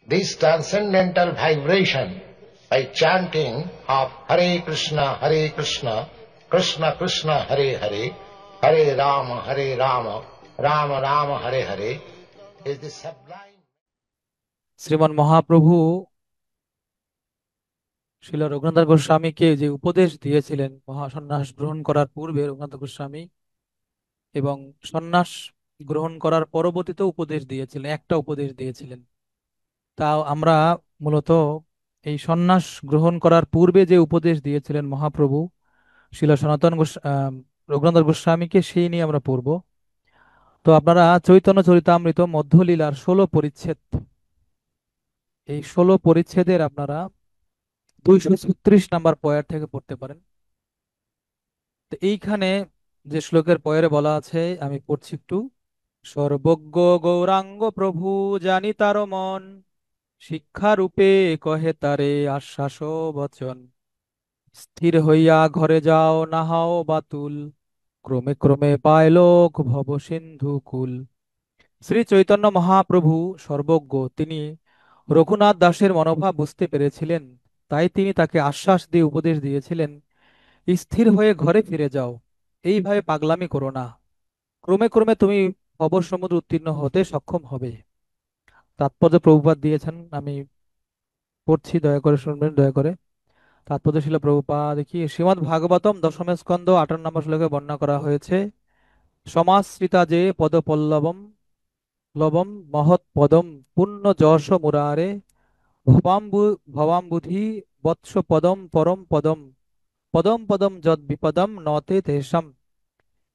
this transcendental vibration by chanting of Hare Krishna, Krishna Krishna, Hare Hare, Hare Rama, Rama Rama, Hare Hare, is the sublime. শ্রীমান মহাপ্রভু শিল রঘুনাথ গোস্বামীকে যে উপদেশ দিয়েছিলেন মহাসন্ন্যাস গ্রহণ করার পূর্বে রঘুনাথ গোস্বামী, এবং সন্ন্যাস গ্রহণ করার পরবর্তীতেও উপদেশ দিয়েছিলেন, একটা উপদেশ দিয়েছিলেন। তাও আমরা মূলত এই সন্ন্যাস গ্রহণ করার পূর্বে যে উপদেশ দিয়েছিলেন মহাপ্রভু শিল সনাতন রঘুনাথ গোস্বামীকে, সেই নিয়ে আমরা পড়ব। তো আপনারা চৈতন্য চরিতামৃত মধ্যলীলার 16 পরিচ্ছেদ, এই 16 পরিচ্ছেদের আপনারা 236 নম্বর পয়ের থেকে পড়তে পারেন। তো এইখানে যে শ্লোকের পয়েরে বলা আছে, আমি পড়ছি একটু। সর্বজ্ঞ গৌরাঙ্গ প্রভু জানি তার মন, শিক্ষা রূপে কহে তারে আশ্বাস বচন। স্থির হইয়া ঘরে যাও না হও বাতুল, ক্রমে ক্রমে পাইলোক ভব সিন্ধু কুল। শ্রী চৈতন্য মহাপ্রভু সর্বজ্ঞ, তিনি রঘুনাথ দাসের মনোভাব বুঝতে পেরেছিলেন। তাই তিনি তাকে আশ্বাস দিয়ে উপদেশ দিয়েছিলেন, স্থির হয়ে ঘরে ফিরে যাও, এইভাবে পাগলামি করো না, ক্রমে ক্রমে তুমি ভব সমুদ্র উত্তীর্ণ হতে সক্ষম হবে। তাৎপর্য প্রভুপাদ দিয়েছেন, আমি পড়ছি, দয়া করে শুনবেন, দয়া করে। তাৎপর্য ছিল প্রভুপাদ দেখি, শ্রীমদ্ ভাগবতম দশম স্কন্ধ 58 নম্বর শ্লোকে বর্ণনা করা হয়েছে, সমাশ্রিতা যে পদপল্লবম লবম মহৎ পদম পুণ্য যশ মুরারে, ভবাম্বু ভবাম্বুধি বৎস পদম পরম পদম, পদম পদম যদ বিপদম নতে তেষাম।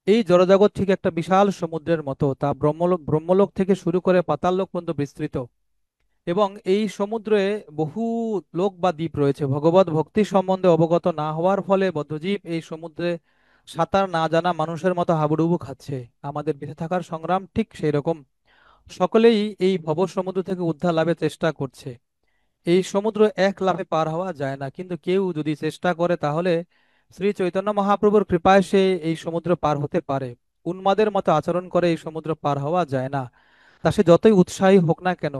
এই জড়জগৎ ঠিক একটা বিশাল সমুদ্রের মতো, তা ব্রহ্মলোক ব্রহ্মলোক থেকে শুরু করে পাতাললোক পর্যন্ত বিস্তৃত, এবং এই সমুদ্রে বহু লোক বা দ্বীপ রয়েছে। ভগবত ভক্তি সম্বন্ধে অবগত না হওয়ার ফলে বদ্ধজীব এই সমুদ্রে সাঁতার না জানা মানুষের মতো হাবুডুবু খাচ্ছে। আমাদের বেঁচে থাকার সংগ্রাম ঠিক সেই রকম। সকলেই এই ভব সমুদ্র থেকে উদ্ধার লাভের চেষ্টা করছে। এই সমুদ্র এক লাফে পার হওয়া যায় না, কিন্তু কেউ যদি চেষ্টা করে তাহলে শ্রী চৈতন্য মহাপ্রভুর কৃপায় সে এই সমুদ্র পার হতে পারে। উন্মাদের মতো আচরণ করে এই সমুদ্র পার হওয়া যায় না, তা সে যতই উৎসাহী হোক না কেন।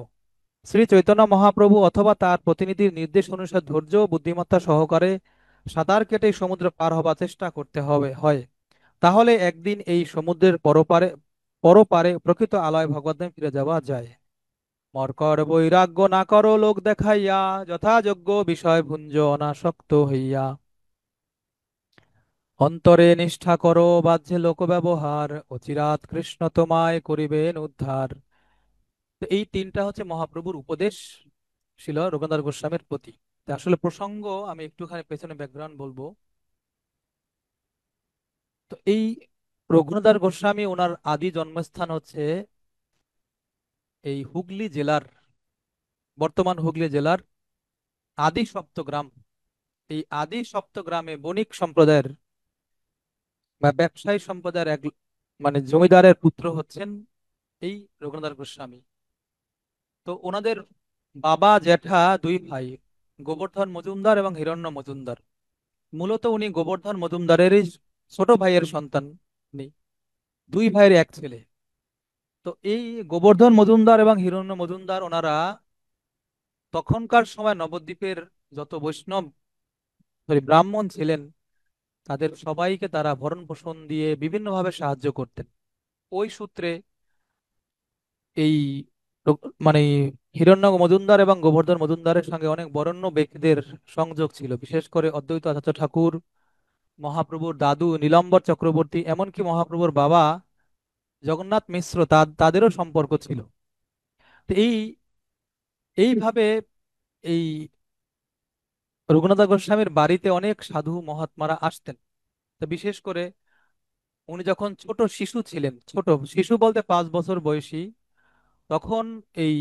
শ্রী চৈতন্য মহাপ্রভু অথবা তার প্রতিনিধির নির্দেশ অনুসারে ধৈর্য ও বুদ্ধিমত্তা সহকারে সাঁতার কেটে এই সমুদ্র পার হবার চেষ্টা করতে হবে হয়। তাহলে একদিন এই সমুদ্রের পরপারে পরপারে প্রকৃত আলয় ভগবদ্ধামে ফিরে যাওয়া যায়। মর্কর বৈরাগ্য না করো লোক দেখাইয়া, যথাযোগ্য বিষয় ভুঞ্জ অনাসক্ত হইয়া। অন্তরে নিষ্ঠা করো বাহ্যে লোক ব্যবহার, অচিরাত কৃষ্ণ তোমায় করিবেন উদ্ধার। তো এই তিনটা হচ্ছে মহাপ্রভুর উপদেশ ছিল রঘুনাথ গোস্বামীর প্রতি। তা আসলে প্রসঙ্গ আমি একটুখানি পেছনে ব্যাকগ্রাউন্ড বলবো। তো এই রঘুনাথ গোস্বামী, ওনার আদি জন্মস্থান হচ্ছে এই হুগলি জেলার, বর্তমান হুগলি জেলার আদি সপ্তগ্রাম। এই আদি সপ্তগ্রামে বণিক সম্প্রদায়ের বা ব্যবসায়ী সম্প্রদায়ের এক মানে জমিদারের পুত্র হচ্ছেন এই রঘুনাথ গোস্বামী। তো ওনাদের বাবা জ্যাঠা দুই ভাই, গোবর্ধন মজুমদার এবং হিরণ্য মজুমদার। মূলত উনি গোবর্ধন মজুমদারেরই ছোট ভাইয়ের সন্তান। উনি দুই ভাইয়ের এক ছেলে। তো এই গোবর্ধন মজুমদার এবং হিরণ্য মজুমদার, ওনারা তখনকার সময় নবদ্বীপের যত বৈষ্ণব ব্রাহ্মণ ছিলেন, তাদের সবাইকে তারা ভরণ পোষণ দিয়ে বিভিন্নভাবে সাহায্য করতেন। ওই সূত্রে এই মানে হিরণ্য মজুমদার এবং গোবর্ধন মজুমদারের সঙ্গে অনেক বরেণ্য ব্যক্তিদের সংযোগ ছিল, বিশেষ করে অদ্বৈত আচার্য ঠাকুর, মহাপ্রভুর দাদু নীলাম্বর চক্রবর্তী, এমনকি মহাপ্রভুর বাবা জগন্নাথ মিশ্র, তাদেরও সম্পর্ক ছিল। তো এইভাবে এই রঘুনাথ গোস্বামীর বাড়িতে অনেক সাধু মহাত্মারা আসতেন। তো বিশেষ করে উনি যখন ছোট শিশু ছিলেন, ছোট শিশু বলতে 5 বছর বয়সী, তখন এই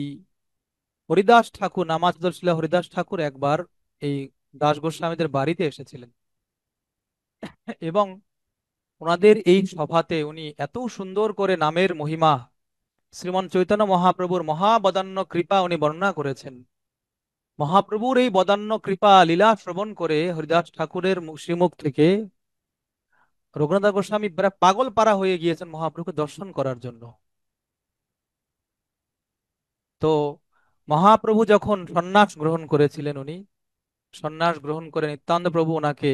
হরিদাস ঠাকুর, নামাজদর শিলা হরিদাস ঠাকুর একবার এই দাস গোস্বামীদের বাড়িতে এসেছিলেন, এবং ওনাদের এই সভাতে উনি এত সুন্দর করে নামের মহিমা, শ্রীমন চৈতন্য মহাপ্রভুর মহাবদান্য কৃপা উনি বর্ণনা করেছেন। মহাপ্রভুর এই বদান্য কৃপা লীলা শ্রবণ করে হরিদাস ঠাকুরের শ্রীমুখ থেকে রঘুনাথ গোস্বামী প্রায় পাগল পারা হয়ে গিয়েছেন মহাপ্রভুকে দর্শন করার জন্য। তো মহাপ্রভু যখন সন্ন্যাস গ্রহণ করেছিলেন, উনি সন্ন্যাস গ্রহণ করে নিত্যানন্দ প্রভু ওনাকে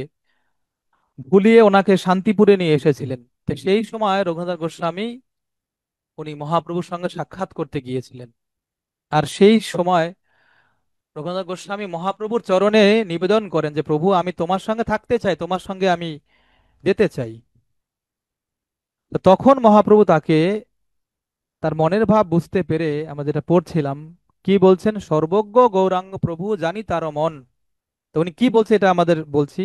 ভুলিয়ে ওনাকে শান্তিপুরে নিয়ে এসেছিলেন। তো সেই সময় রঘুনাথ গোস্বামী উনি মহাপ্রভুর সঙ্গে সাক্ষাৎ করতে গিয়েছিলেন। আর সেই সময় রঘুনাথ গোস্বামী মহাপ্রভুর চরণে নিবেদন করেন যে প্রভু, আমি তোমার সঙ্গে থাকতে চাই, তোমার সঙ্গে আমি যেতে চাই। তো তখন মহাপ্রভু তাকে তার মনের ভাব বুঝতে পেরে, আমরা যেটা পড়ছিলাম, কি বলছেন, সর্বজ্ঞ গৌরাঙ্গ প্রভু জানি তার মন। তো উনি কি বলছে এটা আমাদের বলছি।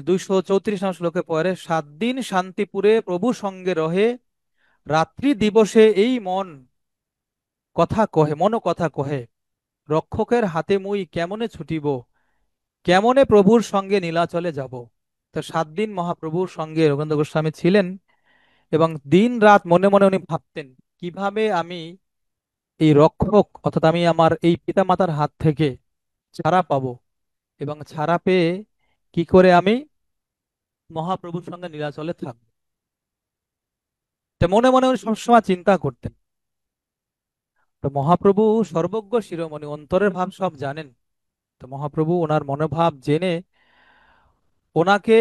234 শ্লোকে পরে, 7 দিন শান্তিপুরে প্রভু সঙ্গে রহে, রাত্রি দিবসে এই মন কথা কহে, মন কথা কহে, রক্ষকের হাতে মুই কেমনে ছুটিব, কেমনে প্রভুর সঙ্গে নীলাচলে যাব। তো 7 দিন মহাপ্রভুর সঙ্গে রঘুনাথ গোস্বামী ছিলেন, এবং দিন রাত মনে মনে উনি ভাবতেন কিভাবে আমি এই রক্ষক, অর্থাৎ আমি আমার এই পিতামাতার হাত থেকে ছাড়া পাবো, এবং ছাড়া পেয়ে কি করে আমি মহাপ্রভুর সঙ্গে নীলাচলে থাকবো। তো মনে মনে উনি সবসময় চিন্তা করতেন। তো মহাপ্রভু সর্বজ্ঞ শিরোমণি, অন্তরের ভাব সব জানেন। তো মহাপ্রভু ওনার মনোভাব জেনে ওনাকে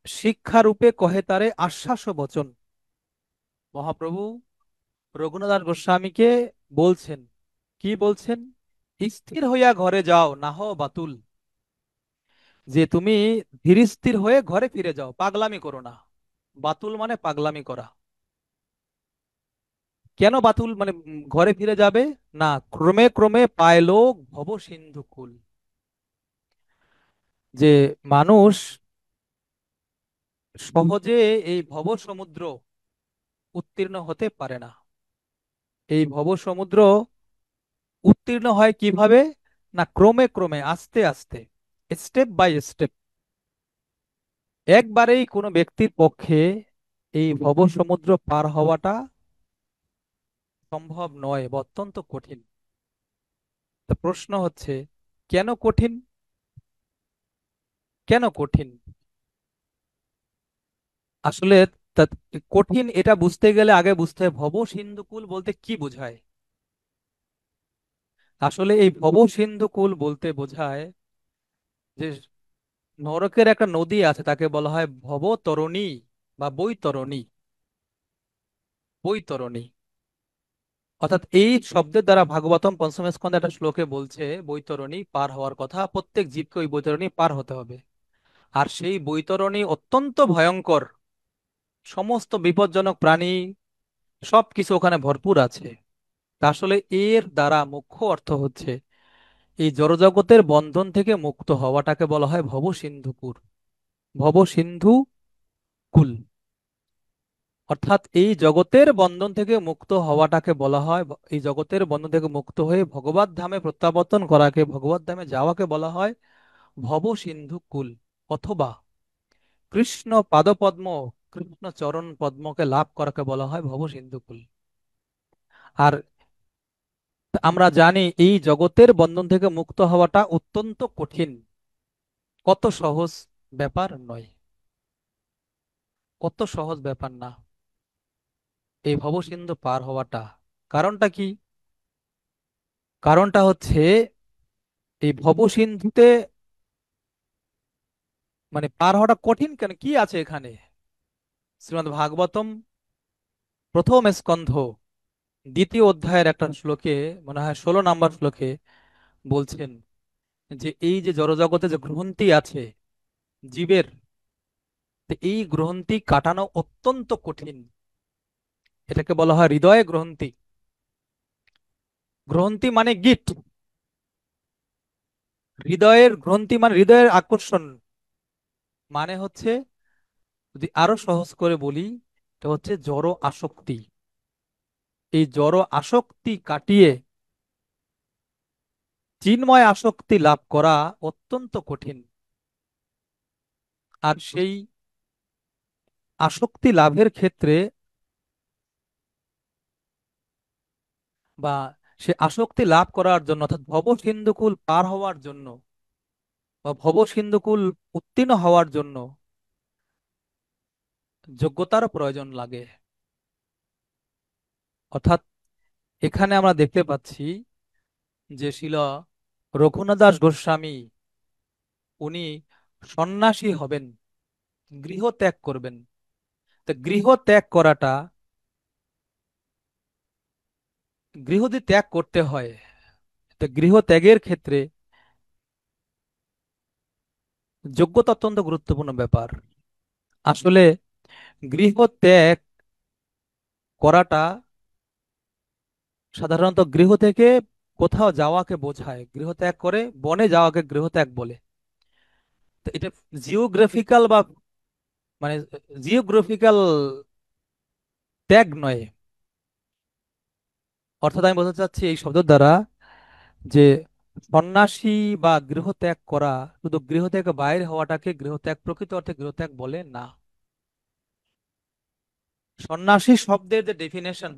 শিক্ষা রূপে কহে তারে আশ্বাস ও বচন। মহাপ্রভু রঘুনাথ গোস্বামীকে বলছেন, কি বলছেন, স্থির হইয়া ঘরে যাও, না হও বাতুল। যে তুমি ধীর স্থির হয়ে ঘরে ফিরে যাও, পাগলামি করো না। বাতুল মানে পাগলামি করা। কেন বাতুল মানে ঘরে ফিরে যাবে না? ক্রমে ক্রমে পাইলো ভব সিন্ধু কুল। যে মানুষ সহজে এই ভব সমুদ্র উত্তীর্ণ হতে পারে না। এই ভব সমুদ্র উত্তীর্ণ হয় কিভাবে? না ক্রমে ক্রমে, আস্তে আস্তে, স্টেপ বাই স্টেপ। একবারেই কোনো ব্যক্তির পক্ষে এই ভব সমুদ্র পার হওয়াটা সম্ভব নয়, বা অত্যন্ত কঠিন। তো প্রশ্ন হচ্ছে, কেন কঠিন? কেন কঠিন? আসলে কঠিন এটা বুঝতে গেলে আগে বুঝতে হবে ভব সিন্ধুকুল বলতে কি বোঝায়। আসলে এই ভব সিন্ধুকুল বলতে বোঝায় যে নরকের একটা নদী আছে, তাকে বলা হয় ভবতরণী বা বৈতরণী। বৈতরণী অর্থাৎ এই শব্দের দ্বারা ভাগবতম পঞ্চম স্কন্ধে একটা শ্লোকে বলছে বৈতরণী পার হওয়ার কথা, প্রত্যেক জীবকে ওই বৈতরণী পার হতে হবে। আর সেই বৈতরণী অত্যন্ত ভয়ঙ্কর, সমস্ত বিপজ্জনক প্রাণী সবকিছু ওখানে ভরপুর আছে। তা আসলে এর দ্বারা মুখ্য অর্থ হচ্ছে এই জড়জগতের বন্ধন থেকে মুক্ত হওয়াটাকে বলা হয় ভবসিন্ধুকুল। ভবসিন্ধু কুল অর্থাৎ এই জগতের বন্ধন থেকে মুক্ত হওয়াটাকে বলা হয়, এই জগতের বন্ধন থেকে মুক্ত হয়ে ভগবত ধামে প্রত্যাবর্তন করাকে, ভগবত ধামে যাওয়াকে বলা হয় ভবসিন্ধু কুল। অথবা কৃষ্ণ পাদপদ্ম, কৃষ্ণ চরণ পদ্মকে লাভ করাকে বলা হয় ভবসিন্ধু কুল। আর আমরা জানি এই জগতের বন্ধন থেকে মুক্ত হওয়াটা অত্যন্ত কঠিন, কত সহজ ব্যাপার নয়, কত সহজ ব্যাপার না এই ভবসিন্ধু পার হওয়াটা। কারণটা কি? কারণটা হচ্ছে এই ভবসিন্ধুতে মানে পার হওয়াটা কঠিন কেন, কি আছে এখানে? শ্রীমদ্ ভাগবতম প্রথম স্কন্ধ দ্বিতীয় অধ্যায়ের একটা শ্লোকে, মনে হয় 16 নম্বর শ্লোকে বলছেন যে এই যে জড়জগতে যে গ্রন্থি আছে জীবের, তো এই গ্রন্থি কাটানো অত্যন্ত কঠিন। এটাকে বলা হয় হৃদয় গ্রন্থি। গ্রন্থি মানে গিট, হৃদয়ের গ্রন্থি মানে হৃদয়ের আকর্ষণ। মানে হচ্ছে, যদি আরো সহজ করে বলি, এটা হচ্ছে জড় আসক্তি। এই জড় আসক্তি কাটিয়ে চিন্ময় আসক্তি লাভ করা অত্যন্ত কঠিন। আর সেই আসক্তি লাভের ক্ষেত্রে বা সে আসক্তি লাভ করার জন্য, অর্থাৎ ভবসিন্ধুকুল পার হওয়ার জন্য বা ভবসিন্ধুকুল উত্তীর্ণ হওয়ার জন্য যোগ্যতার প্রয়োজন লাগে। অর্থাৎ এখানে আমরা দেখতে পাচ্ছি যে শিল রঘুনাথ দাস গোস্বামী উনি সন্ন্যাসী হবেন, গৃহ ত্যাগ করবেন। তো গৃহ ত্যাগ করাটা, গৃহ যদি ত্যাগ করতে হয়, তো গৃহ ত্যাগের ক্ষেত্রে যোগ্যতা অত্যন্ত গুরুত্বপূর্ণ ব্যাপার। আসলে গৃহ ত্যাগ করাটা সাধারণত গৃহ থেকে কোথাও যাওয়াকে বোঝায়। গৃহ ত্যাগ করে বনে যাওয়াকে গৃহ ত্যাগ বলে। তো এটা জিওগ্রাফিক্যাল বা মানে জিওগ্রাফিক্যাল ত্যাগ নয়। অর্থাৎ আমি বলতে চাচ্ছি এই শব্দের দ্বারা যে সন্ন্যাসী বা গৃহ ত্যাগ করা, শুধু গৃহ থেকে বাইরে হওয়াটাকে গৃহ ত্যাগ, প্রকৃত অর্থে গৃহ ত্যাগ বলে না। সন্ন্যাসী শব্দের যে ডেফিনেশন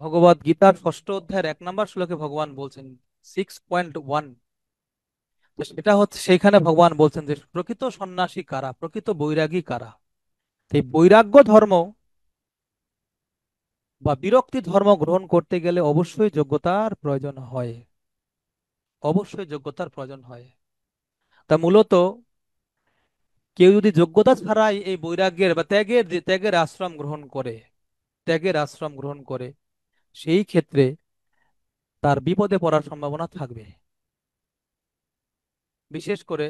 ভগবত গীতার 6ষ্ঠ অধ্যায়ের 1 নম্বর শ্লোকে ভগবান বলছেন, 6.1, তো সেটা হচ্ছে, সেখানে ভগবান বলছেন যে প্রকৃত সন্ন্যাসী কারা, প্রকৃত বৈরাগী কারা। তো এই বৈরাগ্য ধর্ম বা বিরক্তি ধর্ম গ্রহণ করতে গেলে অবশ্যই যোগ্যতার প্রয়োজন হয়, অবশ্যই যোগ্যতার প্রয়োজন হয়। তা মূলত কেউ যদি যোগ্যতা ছাড়াই এই বৈরাগ্যের বা ত্যাগের আশ্রম গ্রহণ করে, ত্যাগের আশ্রম গ্রহণ করে, সেই ক্ষেত্রে তার বিপদে পড়ার সম্ভাবনা থাকবে। বিশেষ করে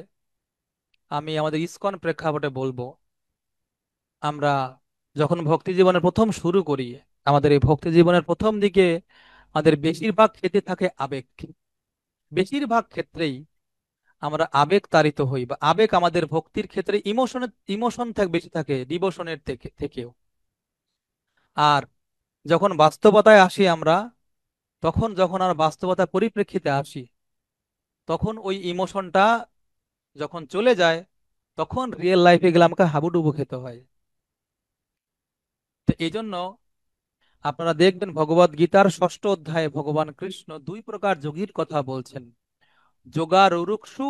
আমি আমাদের ইসকন প্রেক্ষাপটে বলবো, আমরা যখন ভক্তি জীবনের প্রথম শুরু করি, আমাদের এই ভক্তি জীবনের প্রথম দিকে আমাদের বেশিরভাগ ক্ষেত্রে থাকে আবেগ। বেশিরভাগ ক্ষেত্রেই আমরা আবেগ তাড়িত হই, বা আবেগ আমাদের ভক্তির ক্ষেত্রে ইমোশন বেশি থাকে ডিভোশনের থেকেও। আর যখন বাস্তবতায় আসি আমরা, যখন আমরা বাস্তবতার পরিপ্রেক্ষিতে আসি, তখন ওই ইমোশনটা যখন চলে যায়, তখন রিয়েল লাইফে গেলে আমাকে হাবুডুবু খেতে হয়। তো এই জন্য আপনারা দেখবেন ভগবত গীতার 6ষ্ঠ অধ্যায়ে ভগবান কৃষ্ণ 2 প্রকার যোগীর কথা বলছেন, যোগারুরুক্ষু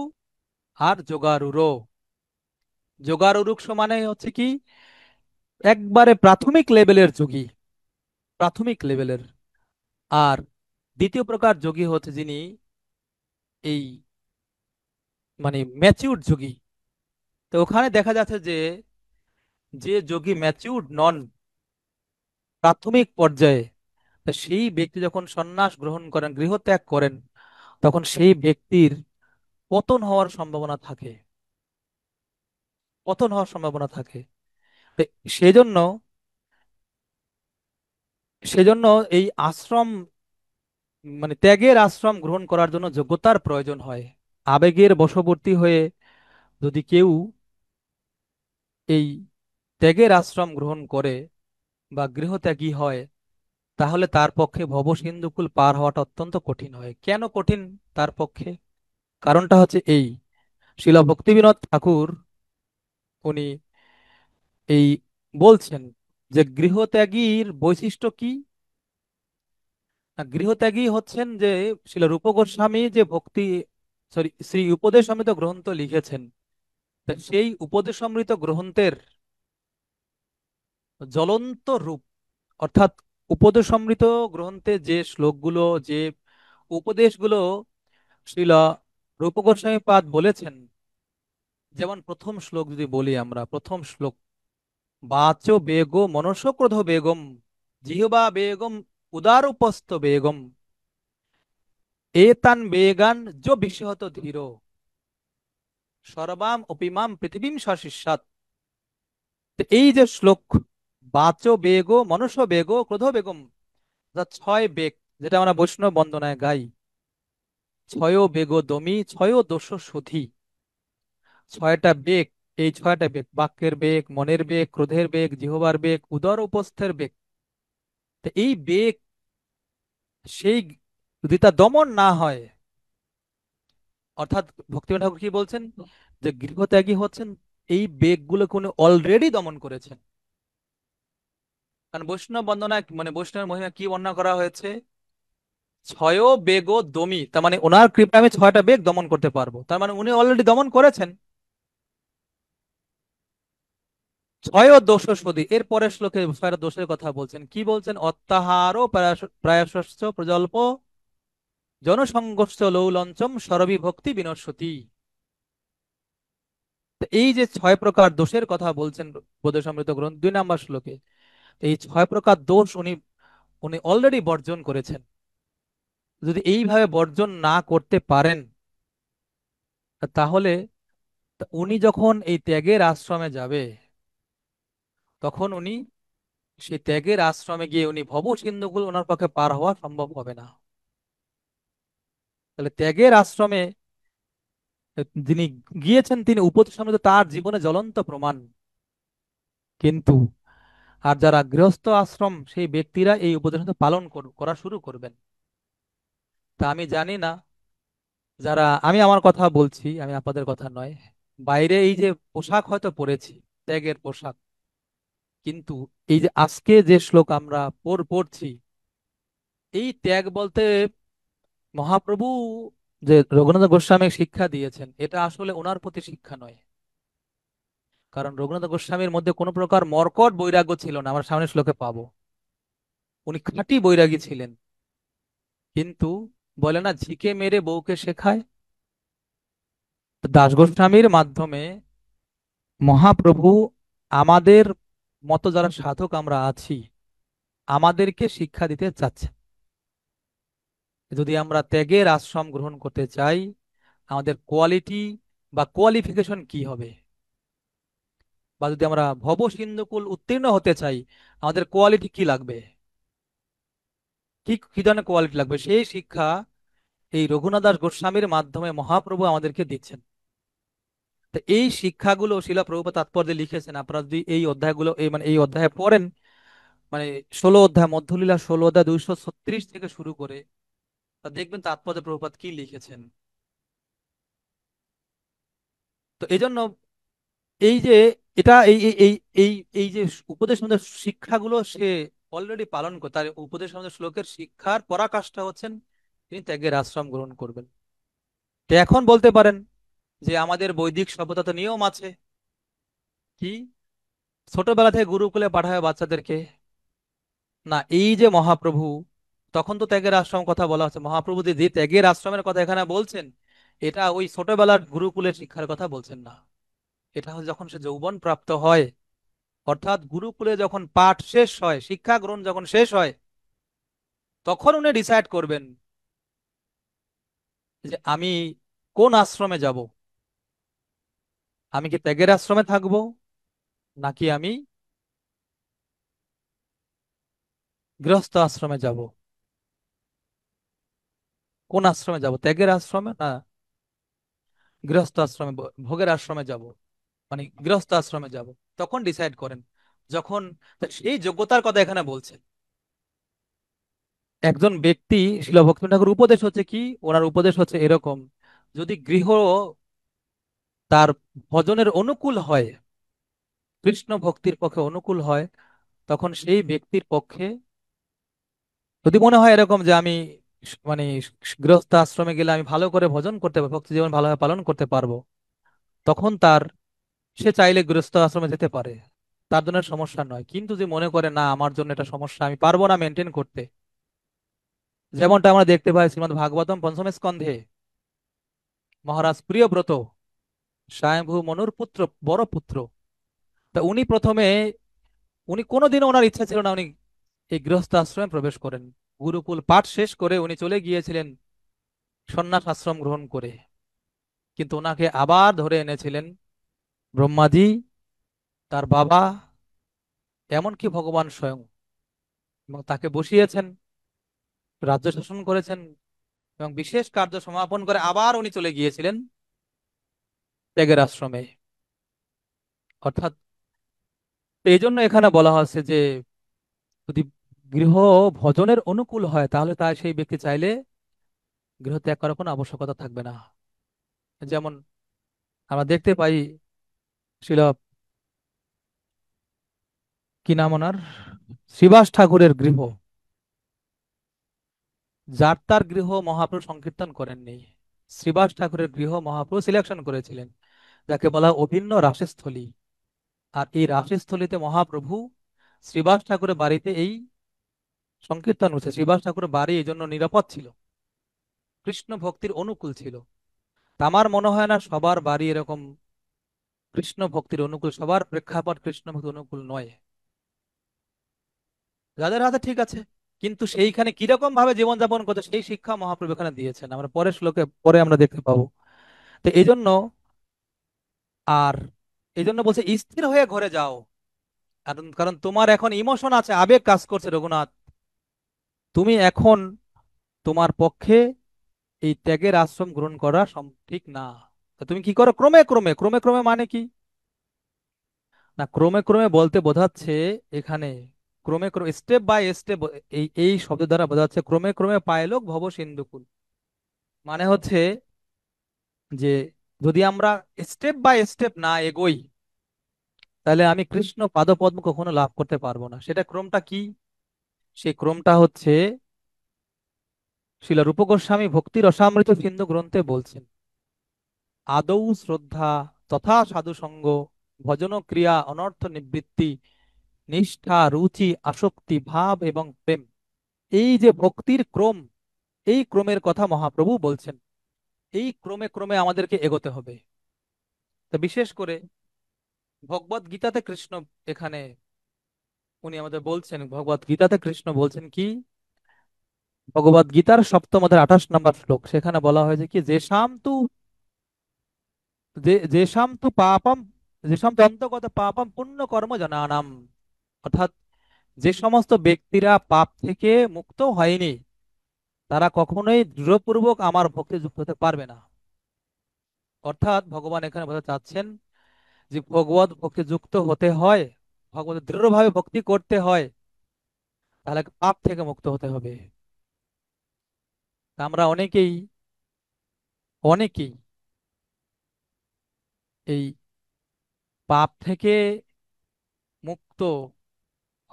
আর যোগারুরো। যোগারুরুক্ষু মানে হচ্ছে কি, একবারে প্রাথমিক লেভেলের যোগী, প্রাথমিক লেভেলের। আর দ্বিতীয় প্রকার যোগী হচ্ছে যিনি এই মানে ম্যাচিউর যোগী। তো ওখানে দেখা যাচ্ছে যে যে যোগী ম্যাচিউর নন, প্রাথমিক পর্যায়ে, তা সেই ব্যক্তি যখন সন্ন্যাস গ্রহণ করেন, গৃহত্যাগ করেন, তখন সেই ব্যক্তির পতন হওয়ার সম্ভাবনা থাকে, পতন হওয়ার সম্ভাবনা থাকে। তো সেজন্য সেজন্য এই আশ্রম ত্যাগের আশ্রম গ্রহণ করার জন্য যোগ্যতার প্রয়োজন হয়। আবেগের বশবর্তী হয়ে যদি কেউ এই ত্যাগের আশ্রম গ্রহণ করে বা গৃহত্যাগী হয়, তাহলে তার পক্ষে ভবসিন্ধুকুল পার হওয়াটা অত্যন্ত কঠিন হয়। কেন কঠিন তার পক্ষে? কারণটা হচ্ছে এই, শ্রীল ভক্তিবিনোদ ঠাকুর উনি এই বলছেন যে গৃহত্যাগীর বৈশিষ্ট্য কি। গৃহত্যাগী হচ্ছেন যে শ্রীল রূপ গোস্বামী যে ভক্তি, সরি, শ্রী উপদেশামৃত গ্রন্থ লিখেছেন, তা সেই উপদেশামৃত গ্রন্থের জ্বলন্ত রূপ, অর্থাৎ উপদেশামৃত গ্রন্থে যে শ্লোকগুলো, যে উপদেশগুলো শ্রীল রূপ গোস্বামী পাদ বলেছেন, যেমন প্রথম শ্লোক যদি বলি আমরা, প্রথম শ্লোক, বাচো বেগো মনসক্রোধ বেগম, জিহ্বা বেগম উদারুপস্থ বেগম, এতান বেগান যো বিশ্বহত ধীর, সর্বাম অপিমাম পৃথিবীম সশিষ্যাৎ। তো এই যে শ্লোক, বাচো বেগো মনুষ্য বেগো ক্রোধ বেগম, অর্থাৎ 6 বেগ, যেটা আমরা বৈষ্ণব বন্দনায় গাই, ছয় বেগো দমি ছয় দোষ সুধি, 6টা বেগ। এই 6টা বেগ, বাক্যের বেগ, মনের বেগ, ক্রোধের বেগ, জিহ্বার বেগ, উদর উপস্থের বেগ। তো এই বেগ, সেই যদি তা দমন না হয়, অর্থাৎ ভক্তিবিনোদ ঠাকুর কি বলছেন, যে গৃহত্যাগী হচ্ছেন এই বেগগুলো উনি অলরেডি দমন করেছেন। কারণ বৈষ্ণব বন্দনায় বৈষ্ণবের মহিমা কি বর্ণনা করা হয়েছে, ছয় বেগ দমি, তার মানে ওনার কৃপায় আমি 6টা বেগ দমন করতে পারবো, তার মানে উনি অলরেডি দমন করেছেন। ছয় দোষ সদি, এর পরের শ্লোকে 6টা দোষের কথা বলছেন, কি বলছেন, অত্যাহারও প্রায়শ্চ প্রজল্প জনসংঘর্ষ লৌলঞ্চম সরবিভক্তি বিনশ্যতি। তো এই যে 6 প্রকার দোষের কথা বলছেন বোধসমৃত গ্রন্থ 2 নম্বর শ্লোকে, এই 6 প্রকার দোষ উনি উনি অলরেডি বর্জন করেছেন। যদি এইভাবে বর্জন না করতে পারেন, তাহলে উনি যখন এই ত্যাগের আশ্রমে যাবে, তখন উনি সেই ত্যাগের আশ্রমে গিয়ে উনি ভব সিন্ধুগুলো ওনার পক্ষে পার হওয়া সম্ভব হবে না। তাহলে ত্যাগের আশ্রমে যিনি গিয়েছেন তিনি উপদেশামৃত তার জীবনে জ্বলন্ত প্রমাণ। কিন্তু আর যারা গৃহস্থ আশ্রম সেই ব্যক্তিরা এই উপদেশামৃত পালন করা শুরু করবেন। তা আমি জানি না, যারা, আমি আমার কথা বলছি, আমি আপনাদের কথা নয়, বাইরে এই যে পোশাক হয়তো পরেছি, ত্যাগের পোশাক, কিন্তু এই যে আজকে যে শ্লোক আমরা পড়ছি, এই ত্যাগ বলতে মহাপ্রভু যে রঘুনাথ গোস্বামী শিক্ষা দিয়েছেন, এটা আসলে ওনার প্রতি শিক্ষা নয়। কারণ রঘুনাথ গোস্বামীর মধ্যে কোনো প্রকার মর্কট বৈরাগ্য ছিল না, আমরা সামনের শ্লোকে পাবো। উনি খাঁটি বৈরাগী ছিলেন। কিন্তু বলে না, ঝিকে মেরে বউকে শেখায়। তো দাস গোস্বামীর মাধ্যমে মহাপ্রভু আমাদের মতো যারা সাধক আমরা আছি, আমাদেরকে শিক্ষা দিতে চাচ্ছে। যদি আমরা ত্যাগের আশ্রম গ্রহণ করতে চাই, আমাদের কোয়ালিটি বা কোয়ালিফিকেশন কি হবে, বা যদি আমরা ভব সিন্ধুকুল উত্তীর্ণ হতে চাই, আমাদের কোয়ালিটি কি লাগবে, কি কি ধরনের কোয়ালিটি লাগবে, সেই শিক্ষা এই রঘুনাথ দাস গোস্বামীর মাধ্যমে মহাপ্রভু আমাদেরকে দিচ্ছেন। তো এই শিক্ষাগুলো শিলা প্রভুপাদ তাৎপর্যে লিখেছেন। আপনারা যদি এই অধ্যায়গুলো এই অধ্যায়ে পড়েন, মানে 16 অধ্যায়, মধ্যলীলা 16 অধ্যায় 236 থেকে শুরু করে, তা দেখবেন তাৎপর্যে প্রভুপাদ কি লিখেছেন। তো এই জন্য এই যে এটা এই এই এই এই এই যে উপদেশ আমাদের শিক্ষাগুলো সে অলরেডি পালন করে, তার উপদেশ আমাদের শ্লোকের শিক্ষার পরাকাষ্ঠা হচ্ছেন তিনি ত্যাগের আশ্রম গ্রহণ করবেন। তো এখন বলতে পারেন যে আমাদের বৈদিক সভ্যতা নিয়ম আছে, কি ছোটবেলা থেকে গুরুকুলে পাঠায় বাচ্চাদেরকে। না, এই যে মহাপ্রভু, তখন তো ত্যাগের আশ্রম কথা বলা হচ্ছে, মহাপ্রভু যে যে ত্যাগের আশ্রমের কথা এখানে বলছেন, এটা ওই ছোটবেলার গুরুকুলের শিক্ষার কথা বলছেন না। এটা হচ্ছে যখন সে যৌবন প্রাপ্ত হয়, অর্থাৎ গুরুকুলে যখন পাঠ শেষ হয়, শিক্ষা গ্রহণ যখন শেষ হয়, তখন উনি ডিসাইড করবেন যে আমি কোন আশ্রমে যাব। আমি কি ত্যাগের আশ্রমে থাকবো, নাকি আমি গৃহস্থ আশ্রমে যাব। কোন আশ্রমে যাব, ত্যাগের আশ্রমে না গৃহস্থ আশ্রমে, ভোগের আশ্রমে যাব, মানে গৃহস্থ আশ্রমে যাব। তখন ডিসাইড করেন যখন, এই যোগ্যতার কথা এখানে বলছে। একজন ব্যক্তি, শিল ভক্তি ঠাকুর উপদেশ হচ্ছে কি, ওনার উপদেশ হচ্ছে এরকম, যদি গৃহ তার ভজনের অনুকূল হয়, কৃষ্ণ ভক্তির পক্ষে অনুকূল হয়, তখন সেই ব্যক্তির পক্ষে যদি মনে হয় এরকম যে আমি মানে গৃহস্থ আশ্রমে গেলে আমি ভালো করে ভজন করতে পারবো, ভক্তি জীবন ভালোভাবে পালন করতে পারবো, তখন সে চাইলে গৃহস্থ আশ্রমে যেতে পারে, তার জন্য সমস্যা নয়। কিন্তু যে মনে করে না আমার জন্য এটা সমস্যা, আমি পারবো না মেনটেন করতে, যেমনটা আমরা দেখতে পাই শ্রীমদ্ ভাগবতম পঞ্চম স্কন্ধে, মহারাজ প্রিয়ব্রত স্বয়ংভূ মনুর পুত্র, বড় পুত্র, তা উনি প্রথমে, উনি কোনোদিনও ওনার ইচ্ছা ছিল না উনি এই গৃহস্থ আশ্রমে প্রবেশ করেন। গুরুকুল পাঠ শেষ করে উনি চলে গিয়েছিলেন সন্ন্যাস আশ্রম গ্রহণ করে। কিন্তু ওনাকে আবার ধরে এনেছিলেন ব্রহ্মাজি, তার বাবা, এমনকি ভগবান স্বয়ং, এবং তাকে বসিয়েছেন, রাজ্য শাসন করেছেন, এবং বিশেষ কার্য সমাপন করে আবার উনি চলে গিয়েছিলেন ত্যাগের আশ্রমে। অর্থাৎ এই জন্য এখানে বলা হচ্ছে যে যদি গৃহ ভজনের অনুকূল হয়, তাহলে তাই সেই ব্যক্তি চাইলে গৃহ ত্যাগ করার কোনো আবশ্যকতা থাকবে না। যেমন আমরা দেখতে পাই শিল, কি নাম ওনার, শ্রীবাস ঠাকুরের গৃহ, যার তার গৃহ মহাপ্রভু সংকীর্তন করেননি, শ্রীবাস ঠাকুরের গৃহ মহাপ্রভু সিলেকশন করেছিলেন, যাকে বলা হয় অভিন্ন রাসস্থলী। আর এই রাসস্থলীতে মহাপ্রভু শ্রীবাস ঠাকুরের বাড়িতে এই সংকীর্তন হচ্ছে। শ্রীবাস ঠাকুরের বাড়ি এই জন্য নিরাপদ ছিল। কৃষ্ণ ভক্তির অনুকূল ছিল। তা আমার মনে হয় না সবার বাড়ি এরকম কৃষ্ণ ভক্তির অনুকূল, সবার প্রেক্ষাপট কৃষ্ণ ভক্তির অনুকূল নয়। যাদের হাতে ঠিক আছে, কিন্তু সেইখানে কিরকম ভাবে জীবনযাপন করছে সেই শিক্ষা মহাপ্রভু এখানে দিয়েছেন, আমরা পরের শ্লোকে পরে আমরা দেখতে পাবো। তো এই জন্য, আর এই জন্য বলছে স্থির হয়ে ঘরে যাও। কারণ কারণ তোমার এখন ইমোশন আছে, আবেগ কাজ করছে রঘুনাথ। তুমি এখন, তোমার পক্ষে এই ত্যাগের আশ্রম গ্রহণ করা ঠিক না। তা তুমি কি করো? ক্রমে ক্রমে, ক্রমে ক্রমে মানে কি? না, ক্রমে ক্রমে বলতে বোঝাচ্ছে এখানে, ক্রমে ক্রমে স্টেপ বাই স্টেপ, এই এই শব্দ দ্বারা বোঝাচ্ছে ক্রমে ক্রমে পায়লোক ভব সিন্ধুকুল। মানে হচ্ছে যে যদি আমরা স্টেপ বাই স্টেপ না এগোই, তাহলে আমি কৃষ্ণ পাদপদ্ম কখনো লাভ করতে পারবো না। সেটা ক্রমটা কি? সেই ক্রমটা হচ্ছে শ্রীল রূপ গোস্বামী ভক্তি রসামৃত সিন্ধু গ্রন্থে বলছেন, আদৌ শ্রদ্ধা, তথা সাধু সঙ্গ, ভজন ক্রিয়া, অনর্থ নিবৃত্তি, নিষ্ঠা, রুচি, আসক্তি, ভাব এবং প্রেম। এই যে ভক্তির ক্রম, এই ক্রমের কথা মহাপ্রভু বলছেন। এই ক্রমে ক্রমে আমাদেরকে এগোতে হবে। তো বিশেষ করে ভগবত গীতাতে কৃষ্ণ এখানে, উনি আমাদের বলছেন, ভগবত গীতাতে কৃষ্ণ বলছেন কি, ভগবত গীতার সপ্তম অধ্যায় 28 নম্বর শ্লোক, সেখানে বলা হয়েছে কি, যেসাম তু পাপম, যেসাম তু অন্তগত পাপম পুণ্য কর্ম জনানাম। অর্থাৎ যে সমস্ত ব্যক্তিরা পাপ থেকে মুক্ত হয়নি, তারা কখনোই দৃঢ়পূর্বক আমার ভক্তি যুক্ত হতে পারবে না। অর্থাৎ ভগবান এখানে বোঝাতে চাচ্ছেন যে ভগবত ভক্তি যুক্ত হতে হয়, ভগবত দৃঢ়ভাবে ভক্তি করতে হয়, তাহলে পাপ থেকে মুক্ত হতে হবে। তা আমরা অনেকেই অনেকেই এই পাপ থেকে মুক্ত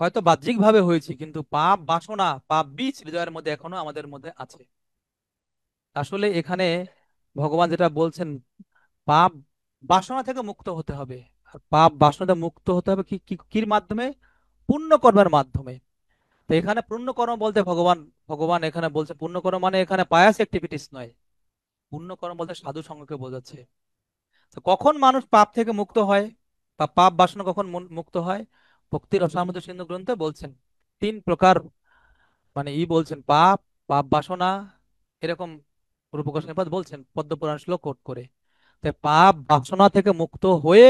হয়তো বাহ্যিক ভাবে হয়েছে, কিন্তু পাপ বাসনা, পাপ বীজ হৃদয়ের মধ্যে এখনো আমাদের মধ্যে আছে। আসলে এখানে ভগবান যেটা বলছেন, পাপ বাসনা থেকে মুক্ত হতে হবে। আর পাপ বাসনা থেকে মুক্ত হতে হবে কি কি কির মাধ্যমে? পুণ্য কর্মের মাধ্যমে। তো এখানে পুণ্যকর্ম বলতে ভগবান ভগবান এখানে বলছে পুণ্যকর্ম মানে এখানে পায়াস অ্যাক্টিভিটিস নয়। পুণ্যকর্ম বলতে সাধু সঙ্গকে বোঝাচ্ছে। তো কখন মানুষ পাপ থেকে মুক্ত হয় বা পাপ বাসনা কখন মুক্ত হয়? ভক্তির রসামৃত সিন্ধু গ্রন্থে বলছেন 3 প্রকার, মানে বলছেন পাপ, পাপ বাসনা, এরকম রূপ গোস্বামীপাদ বলছেন পদ্মপুরাণ শ্লোক কোট করে। তাই পাপ বাসনা থেকে মুক্ত হয়ে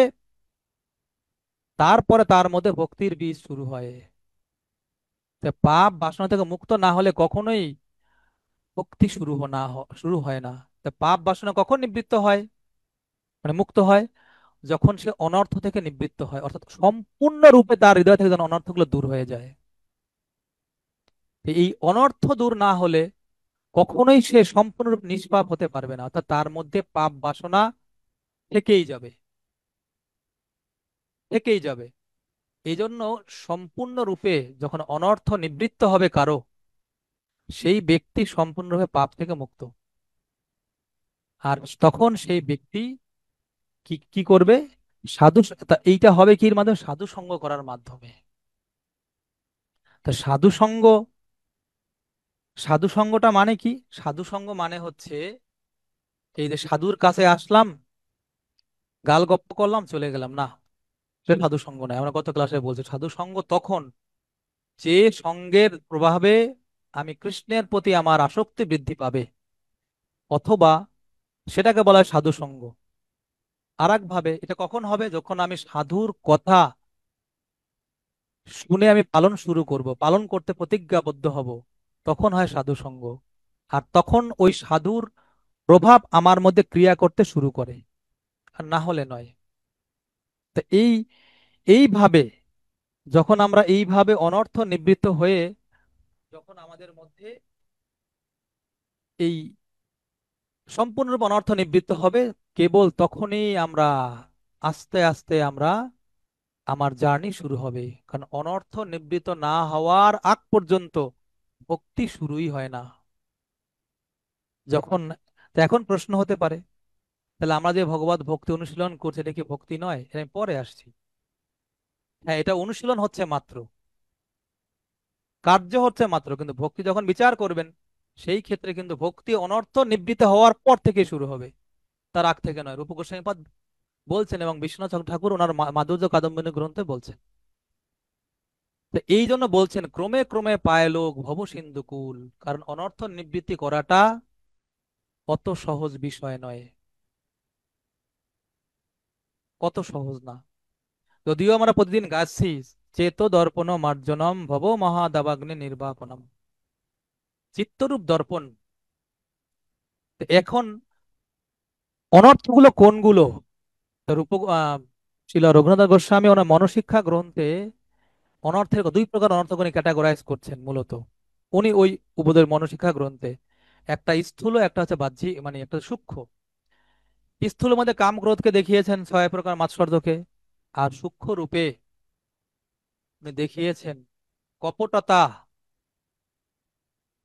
তারপরে তার মধ্যে ভক্তির বীজ শুরু হয়। তাই পাপ বাসনা থেকে মুক্ত না হলে কখনোই ভক্তি শুরু হয় না। তাই পাপ বাসনা কখন নিবৃত্ত হয়, মানে মুক্ত হয়? যখন সে অনর্থ থেকে নিবৃত্ত হয়, অর্থাৎ সম্পূর্ণ রূপে তার হৃদয় থেকে যেন অনর্থগুলো দূর হয়ে যায়। তো এই অনর্থ দূর না হলে কখনোই সে সম্পূর্ণরূপ নিষ্পাপ হতে পারবে না, অর্থাৎ তার মধ্যে পাপ বাসনা থেকেই যাবে, থেকেই যাবে। এই জন্য সম্পূর্ণরূপে যখন অনর্থ নিবৃত্ত হবে কারো, সেই ব্যক্তি সম্পূর্ণরূপে পাপ থেকে মুক্ত। আর তখন সেই ব্যক্তি কি কি করবে? এইটা হবে কির মাধ্যমে? সাধু সঙ্গ করার মাধ্যমে। তা সাধু সঙ্গ, সাধু সঙ্গটা মানে কি? সাধু সঙ্গ মানে হচ্ছে এই যে সাধুর কাছে আসলাম, গাল গপ্প করলাম, চলে গেলাম না, সে সাধু সঙ্গ নয়। আমরা গত ক্লাসে বলছি সাধু সঙ্গ তখন, যে সঙ্গের প্রভাবে আমি কৃষ্ণের প্রতি আমার আসক্তি বৃদ্ধি পাবে, অথবা সেটাকে বলা হয় সাধু সঙ্গ। আর এক ভাবে এটা কখন হবে? যখন আমি সাধুর কথা শুনে আমি পালন শুরু করব, পালন করতে প্রতিজ্ঞাবদ্ধ হব, তখন হয় সাধু সঙ্গ। আর তখন ওই সাধুর প্রভাব আমার মধ্যে ক্রিয়া করতে শুরু করে, আর না হলে নয়। তো এইভাবে যখন আমরা এইভাবে অনর্থ নিবৃত্ত হয়ে, যখন আমাদের মধ্যে এই সম্পূর্ণরূপে অনর্থ নিবৃত্ত হবে, কেবল তখনই আমরা আস্তে আস্তে আমার জার্নি শুরু হবে। কারণ অনর্থ নিবৃত্ত না হওয়ার আগ পর্যন্ত ভক্তি শুরুই হয় না। যখন, তো এখন প্রশ্ন হতে পারে, তাহলে আমরা যে ভগবত ভক্তি অনুশীলন করছি এটা কি ভক্তি নয়? এটা আমি পরে আসছি। হ্যাঁ, এটা অনুশীলন হচ্ছে মাত্র, কার্য হচ্ছে মাত্র, কিন্তু ভক্তি যখন বিচার করবেন, সেই ক্ষেত্রে কিন্তু ভক্তি অনর্থ নিবৃত্ত হওয়ার পর থেকে শুরু হবে, তার আগ থেকে নয়। রূপ গোস্বামীপাদ বলছেন এবং বিশ্বনাথ ঠাকুর ওনার মাধুর্য কাদম্বিনী গ্রন্থে বলছেন। তো এই জন্য বলছেন ক্রমে ক্রমে পায় লোক ভব সিন্ধুকুল, কারণ অনর্থ নিবৃত্তি করাটা অত সহজ বিষয় নয়, কত সহজ না। যদিও আমরা প্রতিদিন গাচ্ছি চেত দর্পণ মার্জনম ভব মহাদাবাগ্নি নির্বাপনম, চিত্তরূপ দর্পণ। তো এখন অনর্থগুলো কোনগুলো? তো শিল রঘুনাথ গোস্বামী ওনার মনশিক্ষা গ্রন্থে অনর্থের দুই প্রকার অনর্থকে উনি ক্যাটাগরাইজ করছেন মূলত। উনি ওই উপদের মনশিক্ষা গ্রন্থে একটা স্থূল, একটা হচ্ছে বাহ্যিক, মানে একটা সূক্ষ্ম। স্থূলের মধ্যে কাম ক্রোধকে দেখিয়েছেন, ছয় প্রকার মাৎসর্যকে। আর সূক্ষ্ম রূপে উনি দেখিয়েছেন কপটতা,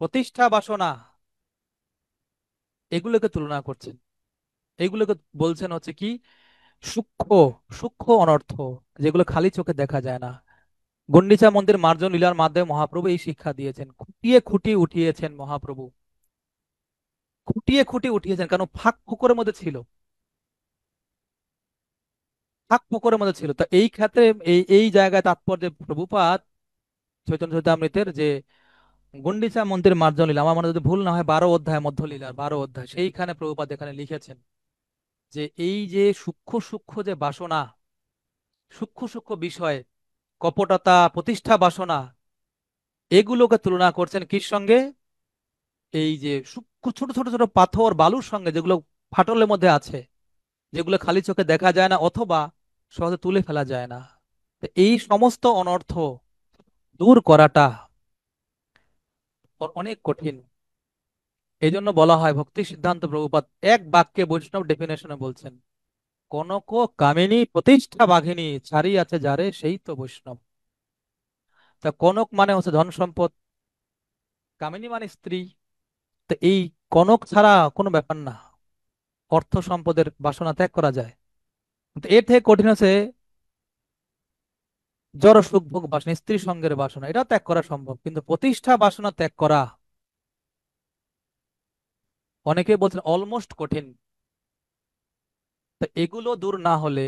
প্রতিষ্ঠা বাসনা, এগুলোকে তুলনা করছেন। এগুলোকে বলছেন হচ্ছে কি সূক্ষ্ম, সূক্ষ্ম অনর্থ, যেগুলো খালি চোখে দেখা যায় না। গুন্ডিচা মন্দির মার্জন লীলার মাধ্যমে মহাপ্রভু এই শিক্ষা দিয়েছেন, খুঁটিয়ে খুঁটিয়ে উঠিয়েছেন মহাপ্রভু, খুঁটিয়ে খুঁটিয়ে উঠিয়েছেন, কারণ ফাঁক ফোকরের মধ্যে ছিল, ফাঁক ফোকরের মধ্যে ছিল। তো এই ক্ষেত্রে এই এই জায়গায় তাৎপর্য প্রভুপাদ চৈতন্য চৈতামৃতের যে গুন্ডিচা মন্দির মার্জন লীলা, আমার মনে হয় যদি ভুল না হয় 12 অধ্যায়, মধ্যলীলার 12 অধ্যায়, সেইখানে প্রভুপাদ এখানে লিখেছেন যে এই যে সূক্ষ্ম সূক্ষ্ম যে বাসনা, সূক্ষ্ম সূক্ষ্ম বিষয়, কপটতা, প্রতিষ্ঠা বাসনা, এগুলোকে তুলনা করছেন কির সঙ্গে? এই যে সূক্ষ্ম ছোট ছোট ছোট পাথর বালুর সঙ্গে, যেগুলো ফাটলের মধ্যে আছে, যেগুলো খালি চোখে দেখা যায় না অথবা সহজে তুলে ফেলা যায় না। তো এই সমস্ত অনর্থ দূর করাটা অনেক কঠিন। এই জন্য বলা হয় ভক্তি সিদ্ধান্ত প্রভুপাদ এক বাক্যে বৈষ্ণব ডেফিনেশনে বলছেন, কনক কামিনী প্রতিষ্ঠা বাঘিনী ছাড়ি আছে যারে সেই তো বৈষ্ণব। তা কনক মানে হচ্ছে ধন সম্পদ, কামিনী মানে স্ত্রী। তো এই কনক ছাড়া কোনো ব্যাপার না, অর্থ সম্পদের বাসনা ত্যাগ করা যায়। কিন্তু এর থেকে কঠিন হচ্ছে জড় সুখ ভোগ বাসনা, স্ত্রী সঙ্গের বাসনা, এটা ত্যাগ করা সম্ভব, কিন্তু প্রতিষ্ঠা বাসনা ত্যাগ করা অনেকে বলছেন অলমোস্ট কঠিন। তো এগুলো দূর না হলে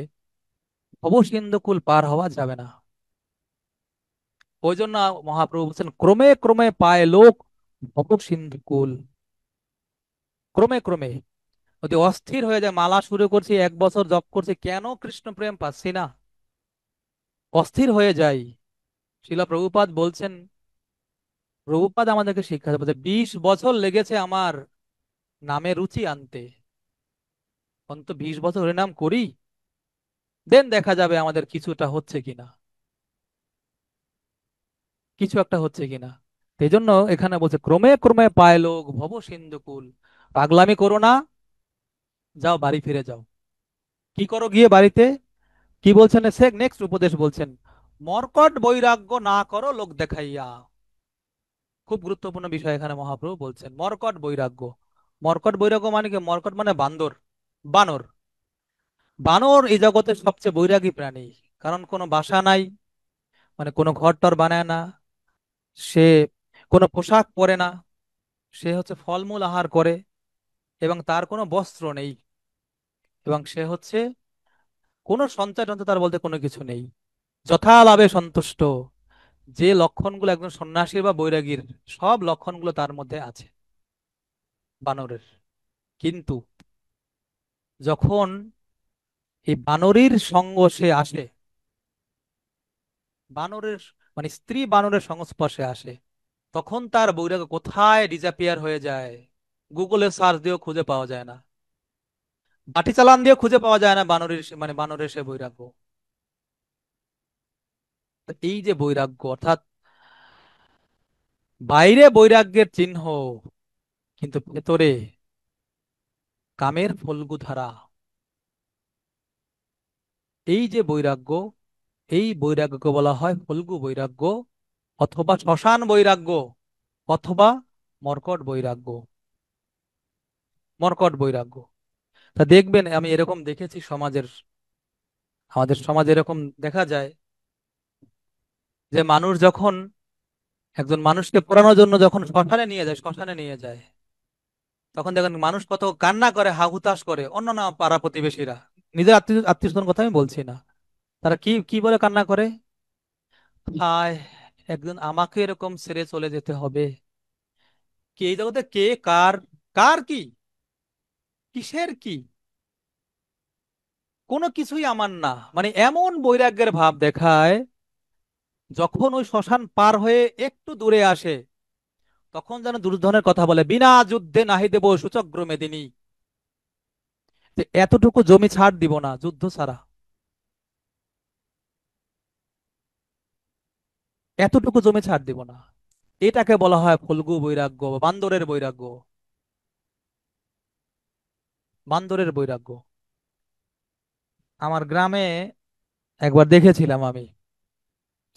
ভবসিন্ধুকুল পার হওয়া যাবে না। ওই জন্য মহাপ্রভু বলছেন ক্রমে ক্রমে পায় লোক ভবসিন্ধুকুল, ক্রমে ক্রমে। যদি অস্থির হয়ে যায়, মালা শুরু করছি, 1 বছর জপ করছি, কেন কৃষ্ণ প্রেম পাচ্ছি না, অস্থির হয়ে যাই। শিলা প্রভুপাদ বলছেন, প্রভুপাদ আমাদেরকে শিক্ষা দেয়, 20 বছর লেগেছে আমার নামে রুচি আনতে, অন্তত 20 বছর হরিনাম করি, দেন দেখা যাবে আমাদের কিছুটা হচ্ছে কিনা, কিছু একটা হচ্ছে কিনা। এই জন্য এখানে বলছে ক্রমে ক্রমে পায় লোক ভব সিন্ধুকুল। পাগলামি করো না, যাও বাড়ি ফিরে যাও। কি করো গিয়ে বাড়িতে? কি বলছেন সে নেক্সট উপদেশ বলছেন, মর্কট বৈরাগ্য না করো লোক দেখাইয়া। খুব গুরুত্বপূর্ণ বিষয় এখানে মহাপ্রভু বলছেন, মর্কট বৈরাগ্য। মর্কট বৈরাগ্য মানে কি? মর্কট মানে বান্দর, বানর। বানর এই জগতের সবচেয়ে বৈরাগী প্রাণী, কারণ কোনো বাসা নাই, মানে কোনো ঘর টর বানায় না, সে কোনো পোশাক পরে না, সে হচ্ছে ফলমূল আহার করে, এবং তার কোনো বস্ত্র নেই, এবং সে হচ্ছে কোনো সঞ্চয় টঞ্চয় তার বলতে কোনো কিছু নেই, যথালাভে সন্তুষ্ট। যে লক্ষণগুলো একজন সন্ন্যাসীর বা বৈরাগীর, সব লক্ষণগুলো তার মধ্যে আছে বানরের। কিন্তু যখন এই বানরীর সঙ্গ সে আসে, বানরের মানে স্ত্রী বানরের সংস্পর্শে আসে, তখন তার বৈরাগ্য কোথায় ডিজাপিয়ার হয়ে যায়, গুগলে সার্চ দিয়েও খুঁজে পাওয়া যায় না, বাটি চালান দিয়ে খুঁজে পাওয়া যায় না বানরের মানে বানরের সে বৈরাগ্য। তো এই যে বৈরাগ্য, অর্থাৎ বাইরে বৈরাগ্যের চিহ্ন, কিন্তু ভেতরে কামের ফল্গু ধারা, এই যে বৈরাগ্য, এই বৈরাগ্যকে বলা হয় ফল্গু বৈরাগ্য, অথবা শ্মশান বৈরাগ্য, অথবা মর্কট বৈরাগ্য, মর্কট বৈরাগ্য। তা দেখবেন, আমি এরকম দেখেছি সমাজের, আমাদের সমাজে এরকম দেখা যায় যে মানুষ যখন একজন মানুষকে পোড়ানোর জন্য যখন শ্মশানে নিয়ে যায়, তখন দেখেন মানুষ কত কান্না করে, হা হুতাশ করে, অন্যান্য পাড়া প্রতিবেশীরা, নিজের আত্মীয় আত্মীয় স্বজনের কথা আমি বলছি না, তারা কি কি বলে কান্না করে, হায় একদিন আমাকে এরকম ছেড়ে চলে যেতে হবে। কি এই জগতে কে কার, কার কি, কিসের কি, কোনো কিছুই আমার না, মানে এমন বৈরাগ্যের ভাব দেখায়। যখন ওই শ্মশান পার হয়ে একটু দূরে আসে, তখন যেন দুর্যোধনের কথা বলে, বিনা যুদ্ধে নাহি দেব সূচগ্র মেদিনী, যে এতটুকু জমি ছাড় দিব না যুদ্ধ ছাড়া, এতটুকু জমি ছাড় দিব না। এটাকে বলা হয় ফল্গু বৈরাগ্য, বান্দরের বৈরাগ্য, বান্দরের বৈরাগ্য। আমার গ্রামে একবার দেখেছিলাম আমি,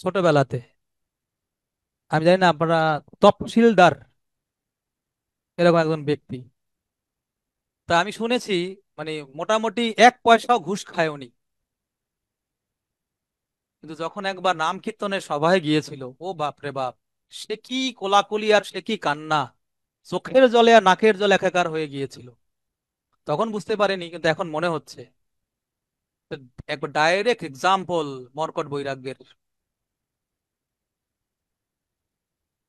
ছোটবেলাতে। আমি জানি না আপনারা, তপসিলদার এরকম একজন ব্যক্তি, তা আমি শুনেছি, মানে মোটামুটি 1 পয়সাও ঘুষ খায় উনি। কিন্তু যখন একবার নাম কীর্তনের সভায় গিয়েছিল, ও বাপ রে বাপ, সে কি কোলাকুলি আর সে কি কান্না, চোখের জলে আর নাকের জল একাকার হয়ে গিয়েছিল। তখন বুঝতে পারিনি, কিন্তু এখন মনে হচ্ছে। তো একবার ডাইরেক্ট এক্সাম্পল মর্কট বৈরাগ্যের।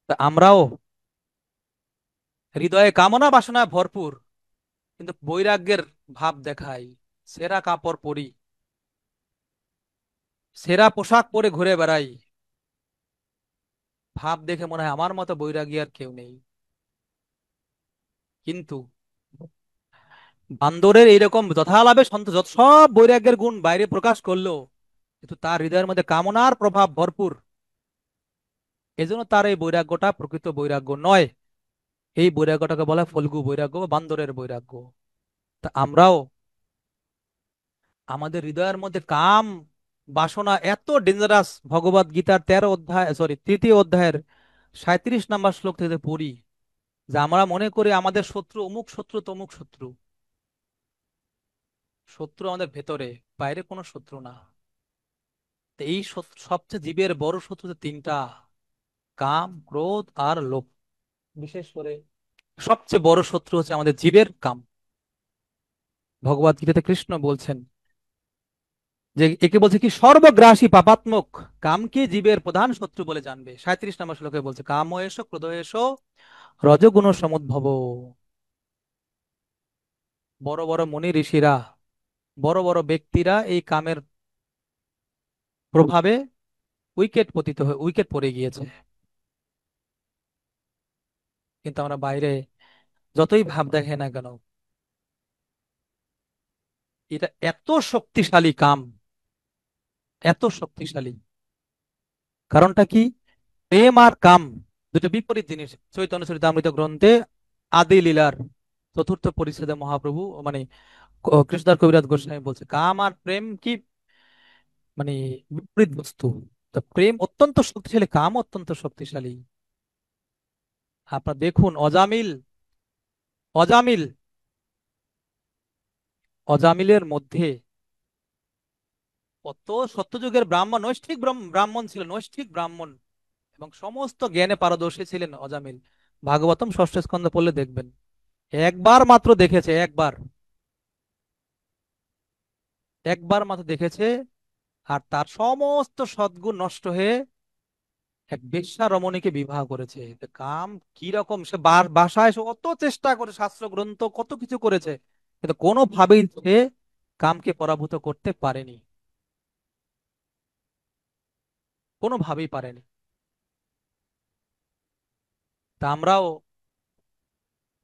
তা আমরাও হৃদয়ে কামনা বাসনায় ভরপুর, কিন্তু বৈরাগ্যের ভাব দেখাই, সেরা কাপড় পরি, সেরা পোশাক পরে ঘুরে বেড়াই, ভাব দেখে মনে হয় আমার মতো বৈরাগী আর কেউ নেই। কিন্তু বান্দরের এইরকম যথালাভে সন্ত যত সব বৈরাগ্যের গুণ বাইরে প্রকাশ করলো, কিন্তু তার হৃদয়ের মধ্যে কামনার প্রভাব ভরপুর। এজন্য তার এই বৈরাগ্যটা প্রকৃত বৈরাগ্য নয়। এই বৈরাগ্যটাকে বলা হয় ফল্গু বৈরাগ্য বা বান্দরের বৈরাগ্য। তা আমরাও আমাদের হৃদয়ের মধ্যে কাম বাসনা এত ডেঞ্জারাস, ভগবত গীতার 13 অধ্যায়, সরি 3য় অধ্যায়ের 37 নম্বর শ্লোক থেকে পড়ি, যে আমরা মনে করি আমাদের শত্রু অমুক শত্রু তমুক শত্রু। শত্রু আমাদের ভেতরে, বাইরে কোনো শত্রু না। তো এই সবচেয়ে জীবের বড় শত্রু যে তিনটা, কাম, ক্রোধ আর লোভ। বিশেষ করে সবচেয়ে বড় শত্রু হচ্ছে আমাদের জীবের কাম। ভগবত গীতাতে কৃষ্ণ বলছেন যে, একে বলছে কি, সর্বগ্রাসী পাপাত্মক কামকে জীবের প্রধান শত্রু বলে জানবে। 37 নম্বর শ্লোকে বলছে, কাম এসো ক্রোধ এসো রজগুণ সমুদ্ভব। বড় বড় মুনি ঋষিরা, বড় বড় ব্যক্তিরা এই কামের প্রভাবে উইকেট পতিত হয়ে উইকেট পড়ে গিয়েছে। কিন্তু আমরা বাইরে যতই ভাব দেখে না কেন, এটা এত শক্তিশালী কাম, এত শক্তিশালী। কারণটা কি? প্রেম আর কাম দুটো বিপরীত জিনিস। চৈতন্য চরিতামৃত গ্রন্থে আদি লীলার 4th পরিচ্ছেদে মহাপ্রভু, মানে কৃষ্ণদাস কবিরাজ গোস্বামী বলছে, কাম আর প্রেম কি, মানে বিপরীত বস্তু। তো প্রেম অত্যন্ত শক্তিশালী, কাম অত্যন্ত শক্তিশালী। আপনার দেখুন, অজামিল, অজামিল, অজামিলের মধ্যে কত সত্যযুগের ব্রাহ্মণ, নৈষ্ঠিক ব্রাহ্মণ ছিল, নৈষ্ঠিক ব্রাহ্মণ, এবং সমস্ত জ্ঞানে পারদর্শী ছিলেন অজামিল। ভাগবতম 6ষ্ঠ স্কন্ধ পড়লে দেখবেন, একবার মাত্র দেখেছে, একবার, একবার মাত্র দেখেছে, আর তার সমস্ত সদ্গুণ নষ্ট হয়ে এক বেশ্যা রমণীকে বিবাহ করেছে। তো কাম কি রকম, সে বাসায় সে অত চেষ্টা করে, শাস্ত্র গ্রন্থ কত কিছু করেছে, কিন্তু কোনোভাবেই সে কামকে পরাভূত করতে পারেনি, কোনোভাবেই পারেনি। তা আমরাও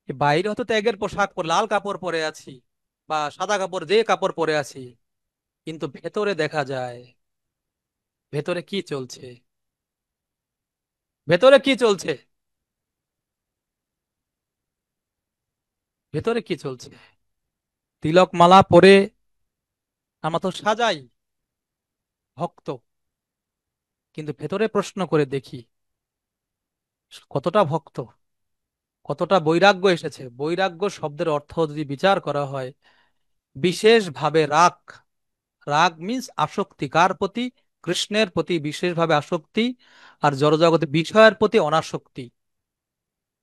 বাইরে হয়তো ত্যাগের পোশাক পরে, লাল কাপড় পরে আছি বা সাদা কাপড়, যে কাপড় পরে আছি, কিন্তু ভেতরে দেখা যায়, ভেতরে কি চলছে, ভেতরে কি চলছে, ভেতরে কি চলছে। তিলক মালা পরে আমরা তো সাজাই ভক্ত, কিন্তু ভেতরে প্রশ্ন করে দেখি কতটা ভক্ত, কতটা বৈরাগ্য এসেছে। বৈরাগ্য শব্দের অর্থ যদি বিচার করা হয়, বিশেষ ভাবে রাগ। রাগ মিন্স আসক্তি, কার প্রতি? কৃষ্ণের প্রতি বিশেষভাবে আসক্তি আর জড়জগতের বিষয়ের প্রতি অনাসক্তি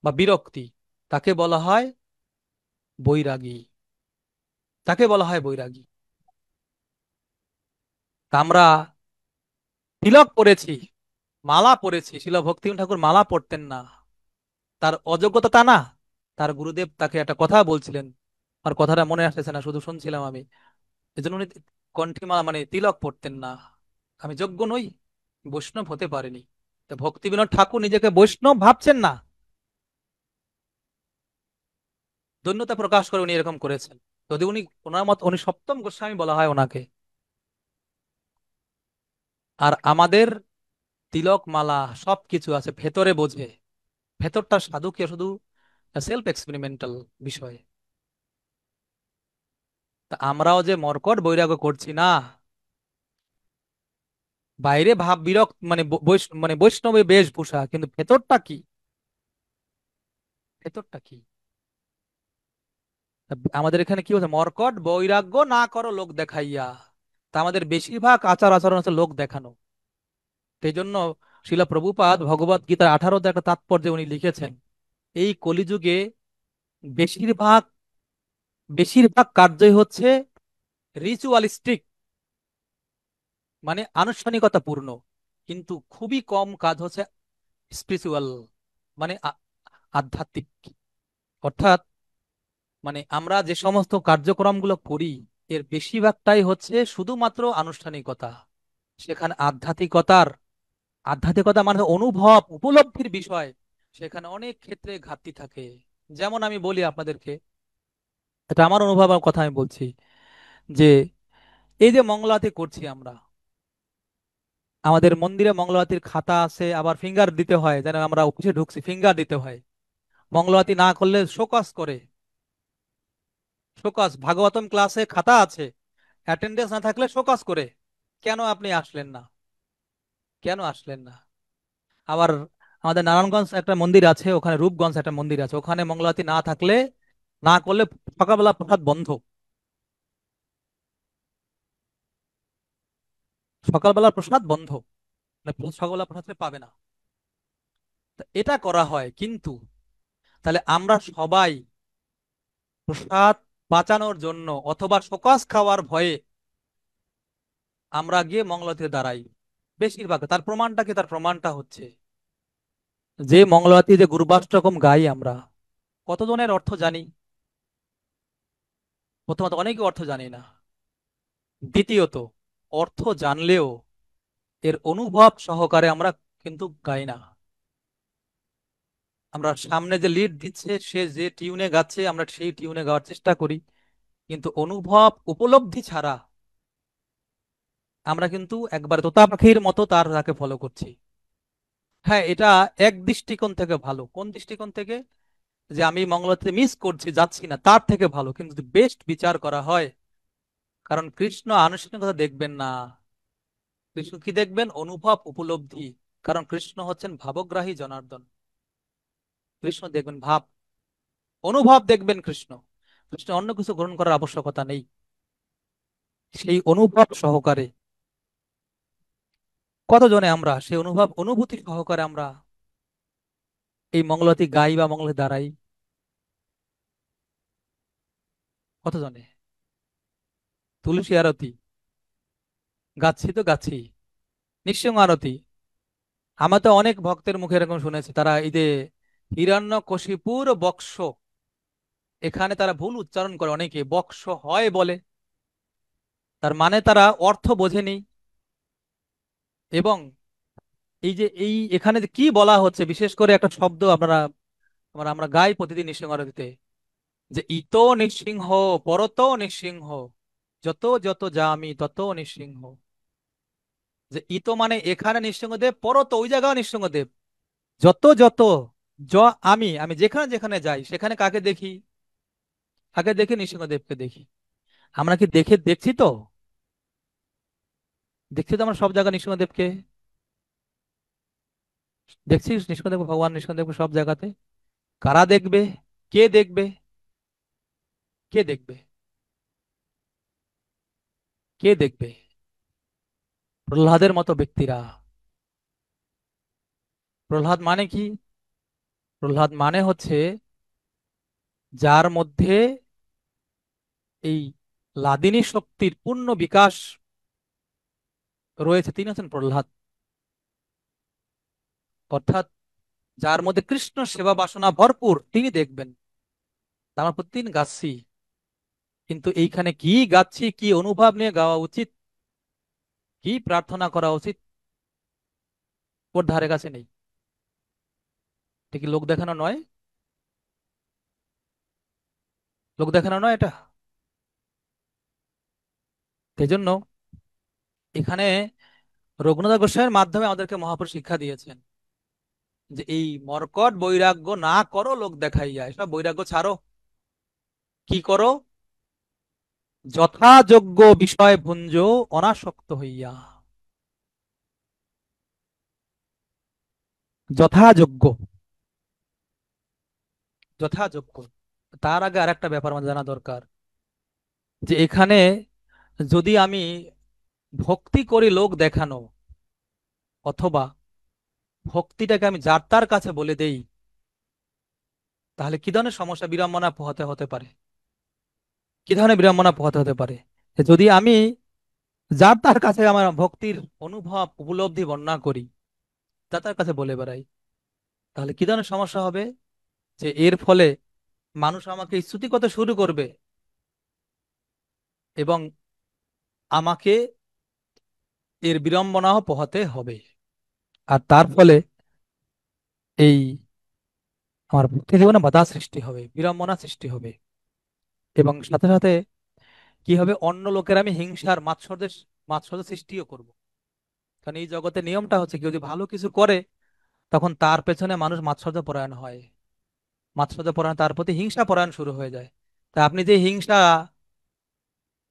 বা বিরক্তি, তাকে বলা হয় বৈরাগী। তাকে বলা হয় বৈরাগী। তা আমরা তিলক পড়েছি, মালা পড়েছি, শিল ভক্তিবিনোদ ঠাকুর মালা পড়তেন না, তার অযোগ্যতা তা না। তার গুরুদেব তাকে একটা কথা বলছিলেন, আর কথাটা মনে আসতেছে না, শুধু শুনছিলাম আমি। এজন্য উনি কণ্ঠীমালা মানে তিলক পড়তেন না। আমি যোগ্য নই, বৈষ্ণব হতে পারিনি। তো ভক্তিবিনোদ ঠাকুর নিজেকে বৈষ্ণব ভাবছেন না, ধন্যতা প্রকাশ করে উনি এরকম করেছেন। যদি উনি, ওনার মত, উনি সপ্তম গোস্বামী বলা হয় ওনাকে। আর আমাদের তিলক মালা সবকিছু আছে, ভেতরে বোঝে, ভেতরটা সাধুকে শুধু সেলফ এক্সপেরিমেন্টাল বিষয়। তা আমরাও যে মর্কট বৈরাগ্য করছি না, বাইরে ভাব বিরক্ত মানে মানে বৈষ্ণবের বেশভূষা, কিন্তু ভেতরটা কি? ভেতরটা কি? তা আমাদের এখানে কি হচ্ছে, মর্কট বৈরাগ্য না করো লোক দেখাইয়া। তা আমাদের বেশিরভাগ আচার আচরণ হচ্ছে লোক দেখানো। সেই জন্য শিলা প্রভুপাদ ভগবত গীতার 18 একটা তাৎপর্যে উনি লিখেছেন, এই কলিযুগে বেশিরভাগ বেশিরভাগ কার্যই হচ্ছে রিচুয়ালিস্টিক, মানে আনুষ্ঠানিকতা পূর্ণ, কিন্তু খুবই কম কাজ হচ্ছে স্পিরিচুয়াল, মানে আধ্যাত্মিক। অর্থাৎ মানে আমরা যে সমস্ত কার্যক্রমগুলো করি, এর বেশিরভাগটাই হচ্ছে শুধুমাত্র আনুষ্ঠানিকতা। সেখানে আধ্যাত্মিকতা মানে অনুভব উপলব্ধির বিষয়, সেখানে অনেক ক্ষেত্রে ঘাটতি থাকে। যেমন আমি বলি আপনাদেরকে, এটা আমার অনুভবের কথা আমি বলছি, যে এই যে মঙ্গলারতি করছি আমরা, আমাদের মন্দিরে মঙ্গলারতির খাতা আছে, আবার ফিঙ্গার দিতে হয়, যেন আমরা অফিসে ঢুকছি ফিঙ্গার দিতে হয়। মঙ্গলারতি না করলে শোকজ করে, শোকজ। ভাগবতম ক্লাসে খাতা আছে, অ্যাটেন্ডেন্স না থাকলে শোকজ করে, কেন আপনি আসলেন না, কেন আসলেন না। আবার আমাদের নারায়ণগঞ্জ একটা মন্দির আছে, ওখানে রূপগঞ্জ একটা মন্দির আছে, ওখানে মঙ্গলারতি না থাকলে, না করলে সকালবেলা প্রসাদ বন্ধ, সকালবেলা প্রসাদ বন্ধ, মানে সকালবেলা প্রসাদ সে পাবে না। তা এটা করা হয়, কিন্তু তাহলে আমরা সবাই প্রসাদ বাঁচানোর জন্য অথবা শোকজ খাওয়ার ভয়ে আমরা গিয়ে মঙ্গলারতিতে দাঁড়াই বেশিরভাগ। তার প্রমাণটা কি? তার প্রমাণটা হচ্ছে যে মঙ্গলারতি যে গুরুবাষ্টকম গাই আমরা, কতজনের অর্থ জানি? প্রথমত অনেকে অর্থ জানি না, দ্বিতীয়ত অর্থ জানলেও এর অনুভব সহকারে আমরা কিন্তু গাই না। আমরা সামনে যে লিড দিচ্ছে, সে যে টিউনে গাচ্ছে, আমরা সেই টিউনে গাওয়ার চেষ্টা করি, কিন্তু অনুভব উপলব্ধি ছাড়া আমরা কিন্তু একবার তোতা পাখির মতো তাকে ফলো করছি। হ্যাঁ, এটা এক দৃষ্টিকোণ থেকে ভালো। কোন দৃষ্টিকোণ থেকে? যে আমি মঙ্গলারতি মিস করছি, যাচ্ছি না, তার থেকে ভালো। কিন্তু যদি বেস্ট বিচার করা হয়, কারণ কৃষ্ণ আনুষ্ঠানিকতা দেখবেন না, কৃষ্ণ কি দেখবেন? অনুভব উপলব্ধি। কারণ কৃষ্ণ হচ্ছেন ভাবগ্রাহী জনার্দন। কৃষ্ণ দেখবেন ভাব, অনুভব দেখবেন কৃষ্ণ। কৃষ্ণ অন্য কিছু গ্রহণ করার আবশ্যকতা নেই, সেই অনুভব সহকারে। কতজনে আমরা সেই অনুভব অনুভূতি সহকারে আমরা এই মঙ্গলারতি গাই বা মঙ্গলারতি দাঁড়াই? কতজনে? তুলসী আরতি গাচ্ছি তো গাচ্ছি, নৃসিংহ আরতি। আমরা তো অনেক ভক্তের মুখে এরকম শুনেছি, তারা এই যে হিরণ্যকশিপুর বক্ষ, এখানে তারা ভুল উচ্চারণ করে, অনেকে বক্ষ হয় বলে, তার মানে তারা অর্থ বোঝেনি। এবং এই যে এই এখানে যে কি বলা হচ্ছে, বিশেষ করে একটা শব্দ আপনারা, আমরা আমরা গাই প্রতিদিন নৃসিংহ আরতিতে, যে ইতো নৃসিংহ, পরতো নৃসিংহ, যত যত যা আমি তত নৃসিংহ। যে ইতো মানে এখানে নৃসিংহদেব, পরতো ওই জায়গায় নৃসিংহদেব, যত যত য আমি, আমি যেখানে যেখানে যাই সেখানে কাকে দেখি? কাকে দেখি? নৃসিংহদেবকে দেখি। আমরা কি দেখছি তো? দেখছি তো আমরা সব জায়গায় নৃসিংহদেবকে দেখছি, নৃসিংহদেব ভগবান নৃসিংহদেবকে সব জায়গাতে। কারা দেখবে? কে দেখবে? কে দেখবে? কে দেখবে? প্রহ্লাদের মতো ব্যক্তিরা। প্রহ্লাদ মানে কি? প্রহ্লাদ মানে হচ্ছে যার মধ্যে এই লাদিনী শক্তির পূর্ণ বিকাশ রয়েছে, তিনি হচ্ছেন প্রহ্লাদ। অর্থাৎ যার মধ্যে কৃষ্ণ সেবা বাসনা ভরপুর, তিনি দেখবেন আমার প্রতিদিন গাচ্ছি, কিন্তু এইখানে কি গাচ্ছি, কি অনুভব নিয়ে গাওয়া উচিত, কি প্রার্থনা করা উচিত, ওর ধারে কাছে নেই। এটা কি লোক দেখানো নয়? লোক দেখানো নয় এটা? সেই জন্য এখানে রঘুনাথ গোস্বামীর মাধ্যমে আমাদেরকে মহাপুরুষ শিক্ষা দিয়েছেন যে এই মর্কট বৈরাগ্য না করো লোক দেখাইয়া, এসব বৈরাগ্য ছাড়ো। কি করো? যথাযোগ্য বিষয় ভুঞ্জ অনাসক্ত হইয়া। যথাযোগ্য, যথাযোগ্য। তার আগে আর একটা ব্যাপার আমাদের জানা দরকার, যে এখানে যদি আমি ভক্তি করি লোক দেখানো, অথবা ভক্তিটাকে আমি যার তার কাছে বলে দেই, তাহলে কি ধরনের সমস্যা বিড়ম্বনা পোহাতে হতে পারে? কি ধরনের বিড়ম্বনা পোহাতে হতে পারে? যে যদি আমি যার তার কাছে আমার ভক্তির অনুভব উপলব্ধি বর্ণনা করি, যার তার কাছে বলে বেড়াই, তাহলে কি ধরনের সমস্যা হবে? যে এর ফলে মানুষ আমাকে স্তুতি করতে শুরু করবে এবং আমাকে এর বিড়ম্বনাও পোহাতে হবে। আর তার ফলে এই আমার ভক্তি জীবনে বাধা সৃষ্টি হবে, বিড়ম্বনা সৃষ্টি হবে। এবং সাথে সাথে কি হবে, অন্য লোকের আমি হিংসার মাৎসর্যের মাৎসর্য সৃষ্টিও করব। কারণ এই জগতের নিয়মটা হচ্ছে, কেউ যদি ভালো কিছু করে তখন তার পেছনে মানুষ মাৎসর্য পরায়ণ হয়। মাৎসর্য পরায়ণ, তার প্রতি হিংসা পরায়ণ শুরু হয়ে যায়। তা আপনি যে হিংসা,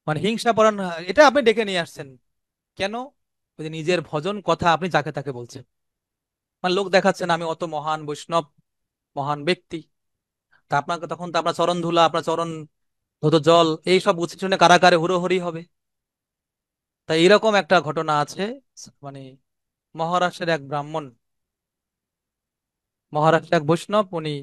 মানে হিংসা পরায়ণ, এটা আপনি ডেকে নিয়ে আসছেন কেন? ওই যে নিজের ভজন কথা আপনি যাকে তাকে বলছেন, মানে লোক দেখাচ্ছেন আমি অত মহান বৈষ্ণব, মহান ব্যক্তি। তা আপনাকে তখন তো আপনার চরণ ধুলা, আপনার চরণ ধুতো জল, এইসব উচ্চারণে কারাগারে হুড়োহুড়ি হবে। তাই এরকম একটা ঘটনা আছে, মানে মহারাষ্ট্রের এক ব্রাহ্মণ, মহারাষ্ট্রের এক বৈষ্ণব, উনি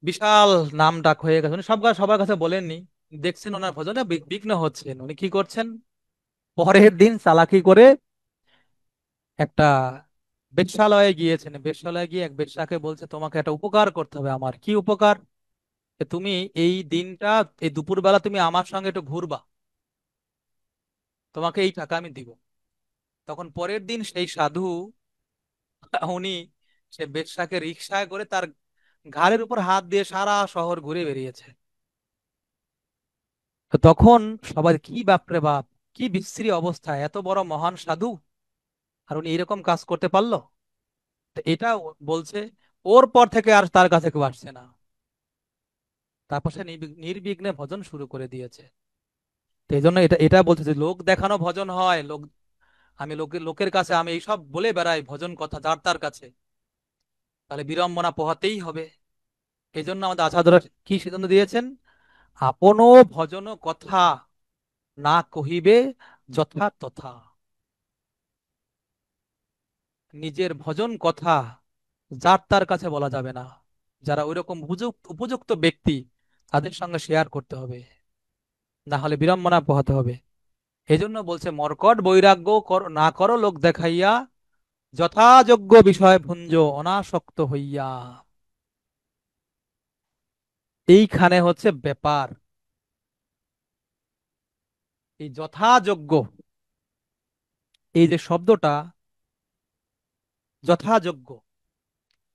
বিশাল নাম ডাক হয়ে গেছে, উনি সব সবার কাছে বলেননি। দেখছেন ওনার ভজনে বিঘ্ন হচ্ছেন, উনি কি করছেন, পরের দিন চালাকি করে একটা বেশ্যালয়ে গিয়েছেন। বেশ্যালয়ে গিয়ে এক বেশ্যাকে বলছে, তোমাকে একটা উপকার করতে হবে আমার। কি উপকার? যে তুমি এই দিনটা, এই দুপুরবেলা তুমি আমার সঙ্গে একটু ঘুরবা, তোমাকে এই টাকা আমি দিব। তখন পরের দিন সেই সাধু, উনি সে বেশ্যাকে রিকশায় করে তার ঘাড়ের উপর হাত দিয়ে সারা শহর ঘুরে বেরিয়েছে। তো তখন সবাই কি বাপরে বাপ, কি বিশ্রী অবস্থা, এত বড় মহান সাধু আর উনি এরকম কাজ করতে পারলো। তো এটা বলছে, ওর পর থেকে আর তার কাছে কেউ আসছে না। তারপর সে নির্বিঘ্নে ভজন শুরু করে দিয়েছে। তো এই জন্য এটা এটা বলছে যে লোক দেখানো ভজন হয়, লোক, আমি লোকের লোকের কাছে আমি এইসব বলে বেড়াই ভজন কথা যার তার কাছে, তাহলে বিড়ম্বনা পোহাতেই হবে। এই জন্য আমাদের আচার্যরা কি সিদ্ধান্ত দিয়েছেন, আপন ভজন কথা না কহিবে যথা তথা। নিজের ভজন কথা যার তার কাছে বলা যাবে না, যারা ওইরকম উপযুক্ত উপযুক্ত ব্যক্তি তাদের সঙ্গে শেয়ার করতে হবে, না হলে বিড়ম্বনা পোহাতে হবে। এই জন্য বলছে মর্কট বৈরাগ্য না করো লোক দেখাইয়া, যথাযোগ্য বিষয় ভুঞ্জ অনাসক্ত হইয়া। এইখানে হচ্ছে ব্যাপার, এই যথাযোগ্য, এই যে শব্দটা যথাযোগ্য,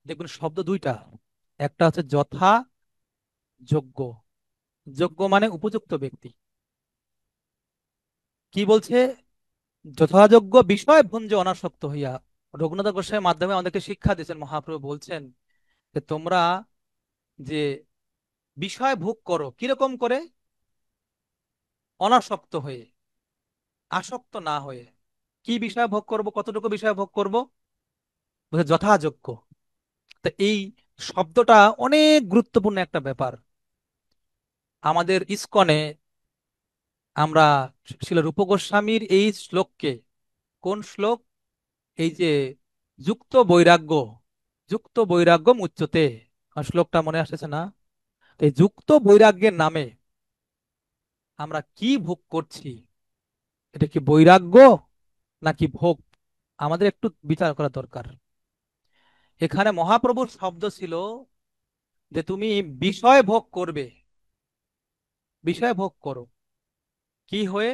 দেখবেন শব্দ দুইটা, একটা হচ্ছে যথা যোগ্য। যোগ্য মানে উপযুক্ত ব্যক্তি। কি বলছে, যথাযোগ্য বিষয় ভুঞ্জ অনাসক্ত হইয়া। রঘুনাথ গোস্বামীর মাধ্যমে আমাদেরকে শিক্ষা দিয়েছেন, মহাপ্রভু বলছেন যে তোমরা যে বিষয় ভোগ করো কিরকম করে, অনাসক্ত হয়ে, আসক্ত না হয়ে। কি বিষয় ভোগ করব, কতটুকু বিষয় ভোগ করব, বলছে যথাযোগ্য। তো এই শব্দটা অনেক গুরুত্বপূর্ণ একটা ব্যাপার। আমাদের ইসকনে আমরা শিল রূপ গোস্বামীর এই শ্লোককে, কোন শ্লোক, এই যে যুক্ত বৈরাগ্য, যুক্ত বৈরাগ্য উচ্চতে, আমার শ্লোকটা মনে আসতেছে না। তো এই যুক্ত বৈরাগ্যের নামে আমরা কি ভোগ করছি? এটা কি বৈরাগ্য নাকি ভোগ? আমাদের একটু বিচার করা দরকার। এখানে মহাপ্রভুর শব্দ ছিল যে তুমি বিষয় ভোগ করবে, বিষয় ভোগ করো, কি হয়ে?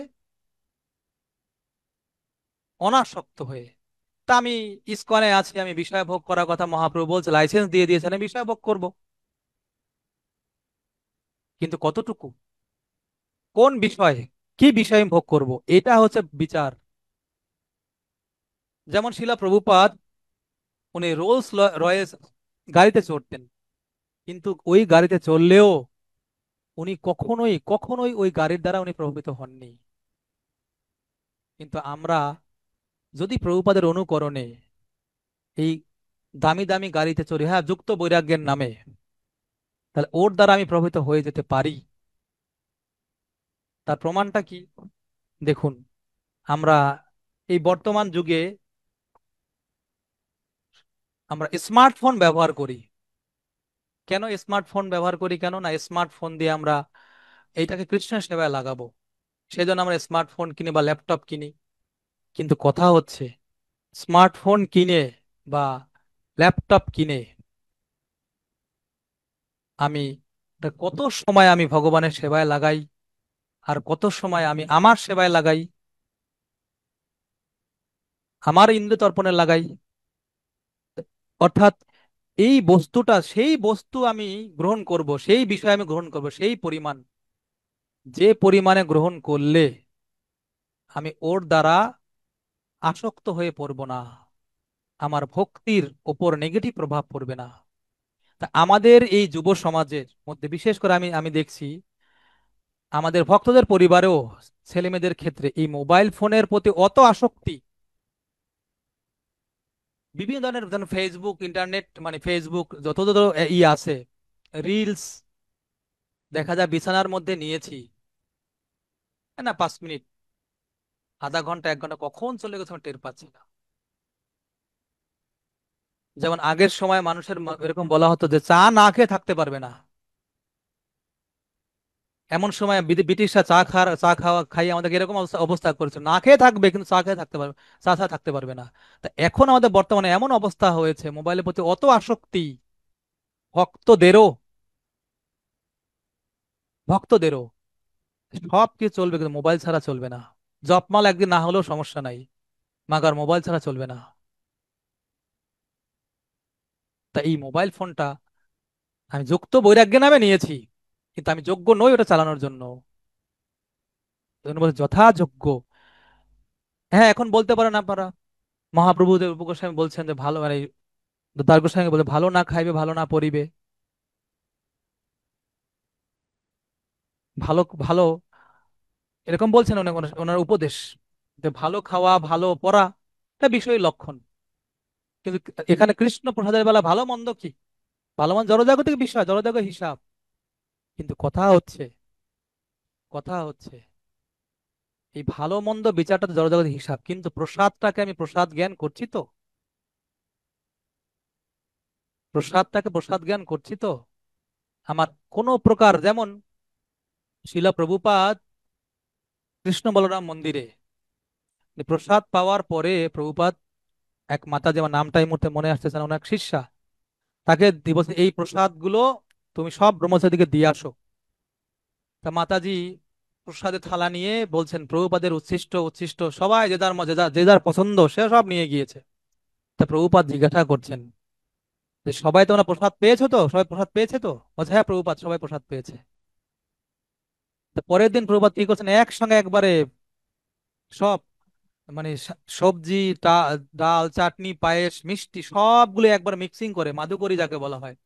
অনাসক্ত হয়ে। তা আমি ইসকনে আছি, আমি বিষয় ভোগ করার কথা মহাপ্রভু বলছে, লাইসেন্স দিয়ে দিয়েছেন, আমি বিষয় ভোগ করব। কিন্তু কতটুকু, কোন বিষয়ে, কি বিষয় আমি ভোগ করব, এটা হচ্ছে বিচার। যেমন শিলা প্রভুপাদ, উনি রোলস রয়েস গাড়িতে চড়তেন, কিন্তু ওই গাড়িতে চললেও উনি কখনোই কখনোই ওই গাড়ির দ্বারা উনি প্রভাবিত হননি। কিন্তু আমরা যদি প্রভুপাদের অনুকরণে এই দামি দামি গাড়িতে চড়ি, হ্যাঁ যুক্ত বৈরাগ্যের নামে, তাহলে ওর দ্বারা আমি প্রভাবিত হয়ে যেতে পারি। তার প্রমাণটা কি? দেখুন, আমরা এই বর্তমান যুগে আমরা স্মার্টফোন ব্যবহার করি। কেন স্মার্টফোন ব্যবহার করি? কেন না, স্মার্টফোন দিয়ে আমরা এইটাকে কৃষ্ণের সেবায় লাগাবো, সেই জন্য আমরা স্মার্টফোন কিনি বা ল্যাপটপ কিনি। কিন্তু কথা হচ্ছে, স্মার্টফোন কিনে বা ল্যাপটপ কিনে আমি কত সময় আমি ভগবানের সেবায় লাগাই, আর কত সময় আমি আমার সেবায় লাগাই, আমার ইন্দ্রিয় তর্পণে লাগাই। অর্থাৎ এই বস্তুটা, সেই বস্তু আমি গ্রহণ করব, সেই বিষয় আমি গ্রহণ করব, সেই পরিমাণ, যে পরিমাণে গ্রহণ করলে আমি ওর দ্বারা আসক্ত হয়ে পড়ব না, আমার ভক্তির ওপর নেগেটিভ প্রভাব পড়বে না। তা আমাদের এই যুব সমাজের মধ্যে বিশেষ করে আমি আমি দেখছি, আমাদের ভক্তদের পরিবারেও ছেলে মেয়েদের ক্ষেত্রে এই মোবাইল ফোনের প্রতি অত আসক্তি। বিভিন্ন ধরনের যেমন ফেসবুক, ইন্টারনেট, মানে ফেসবুক যত যত আছে, রিলস, দেখা যায় বিছানার মধ্যে নিয়েছি, না 5 মিনিট, আধা ঘন্টা, 1 ঘন্টা কখন চলে গেছে আমি টের পাচ্ছি না। যেমন আগের সময় মানুষের এরকম বলা হতো যে চা না খেয়ে থাকতে পারবে না। এমন সময় ব্রিটিশরা চা খাওয়া খাইয়ে আমাদেরকে এরকম অবস্থা অবস্থা করেছে, না খেয়ে থাকবে কিন্তু চা খেয়ে থাকতে পারবে, চা ছাড়া থাকতে পারবে না। তা এখন আমাদের বর্তমানে এমন অবস্থা হয়েছে, মোবাইলের প্রতি অত আসক্তি, ভক্তদেরও, ভক্তদেরও সব কিছু চলবে কিন্তু মোবাইল ছাড়া চলবে না। জপমাল একদিন না হলেও সমস্যা নাই, মাগার মোবাইল ছাড়া চলবে না। তা এই মোবাইল ফোনটা আমি যুক্ত বৈরাগ্যের নামে নিয়েছি, কিন্তু আমি যোগ্য নই ওটা চালানোর জন্য। বলে যথাযোগ্য। হ্যাঁ, এখন বলতে পারেন আপনারা, মহাপ্রভু দেব গোস্বামী বলছেন যে ভালো, মানে দ্বার গোস্বামী বলে ভালো না খাইবে ভালো না পরিবে, ভালো ভালো, এরকম বলছেন অনেক ওনার উপদেশ, যে ভালো খাওয়া ভালো পড়া এটা বিষয় লক্ষণ। কিন্তু এখানে কৃষ্ণ প্রসাদের বেলা ভালো মন্দ কি, ভালো মন্দ জড়জাগতিক বিষয়, জড়জাগতিক হিসাব। কিন্তু কথা হচ্ছে এই ভালো মন্দ বিচারটা তো জড়জাগতিক হিসাব, কিন্তু প্রসাদটাকে আমি প্রসাদ জ্ঞান করছি তো, প্রসাদটাকে প্রসাদ জ্ঞান করছি তো। আমার কোনো প্রকার, যেমন শিলা প্রভুপাদ কৃষ্ণ বলরাম মন্দিরে প্রসাদ পাওয়ার পরে প্রভুপাদ, এক মাতা, যেমন নামটা এই মুহূর্তে মনে আসতেছে না, ওনার এক শিষ্যা, তাকে দিবস এই প্রসাদ গুলো তুমি সব ব্রহ্মচারীকে দিয়ে আসো। তা মাতাজি প্রসাদের থালা নিয়ে বলছেন, প্রভুপাদের উচ্ছিষ্ট উচ্ছিষ্ট সবাই যে যার যে যার পছন্দ সে সব নিয়ে গিয়েছে। তা প্রভুপাদ জিজ্ঞাসা করছেন যে সবাই তোমরা প্রসাদ পেয়েছো তো, সবাই প্রসাদ পেয়েছে তো? বলছে হ্যাঁ প্রভুপাদ, সবাই প্রসাদ পেয়েছে। তা পরের দিন প্রভুপাদ কি করছেন, একসঙ্গে একবারে সব, মানে সবজি, ডাল, চাটনি, পায়েস, মিষ্টি সবগুলো একবার মিক্সিং করে, মাধুকরী যাকে বলা হয়,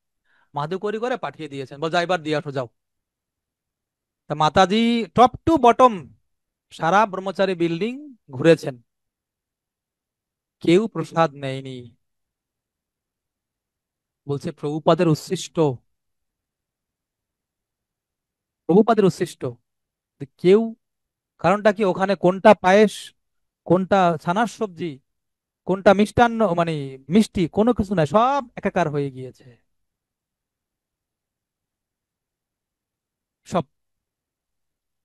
মাধুকরী করে পাঠিয়ে দিয়েছেন, বল যা এবার দিয়ে আসো যাও। তা মাতাজি টপ টু বটম সারা ব্রহ্মচারী বিল্ডিং ঘুরেছেন, কেউ প্রসাদ নেয়নি। বলছে প্রভুপাদের উচ্ছিষ্ট, প্রভুপাদের উচ্ছিষ্ট, কেউ কারণটা কি, ওখানে কোনটা পায়েস, কোনটা ছানার সবজি, কোনটা মিষ্টান্ন মানে মিষ্টি, কোনো কিছু নাই, সব একাকার হয়ে গিয়েছে সব।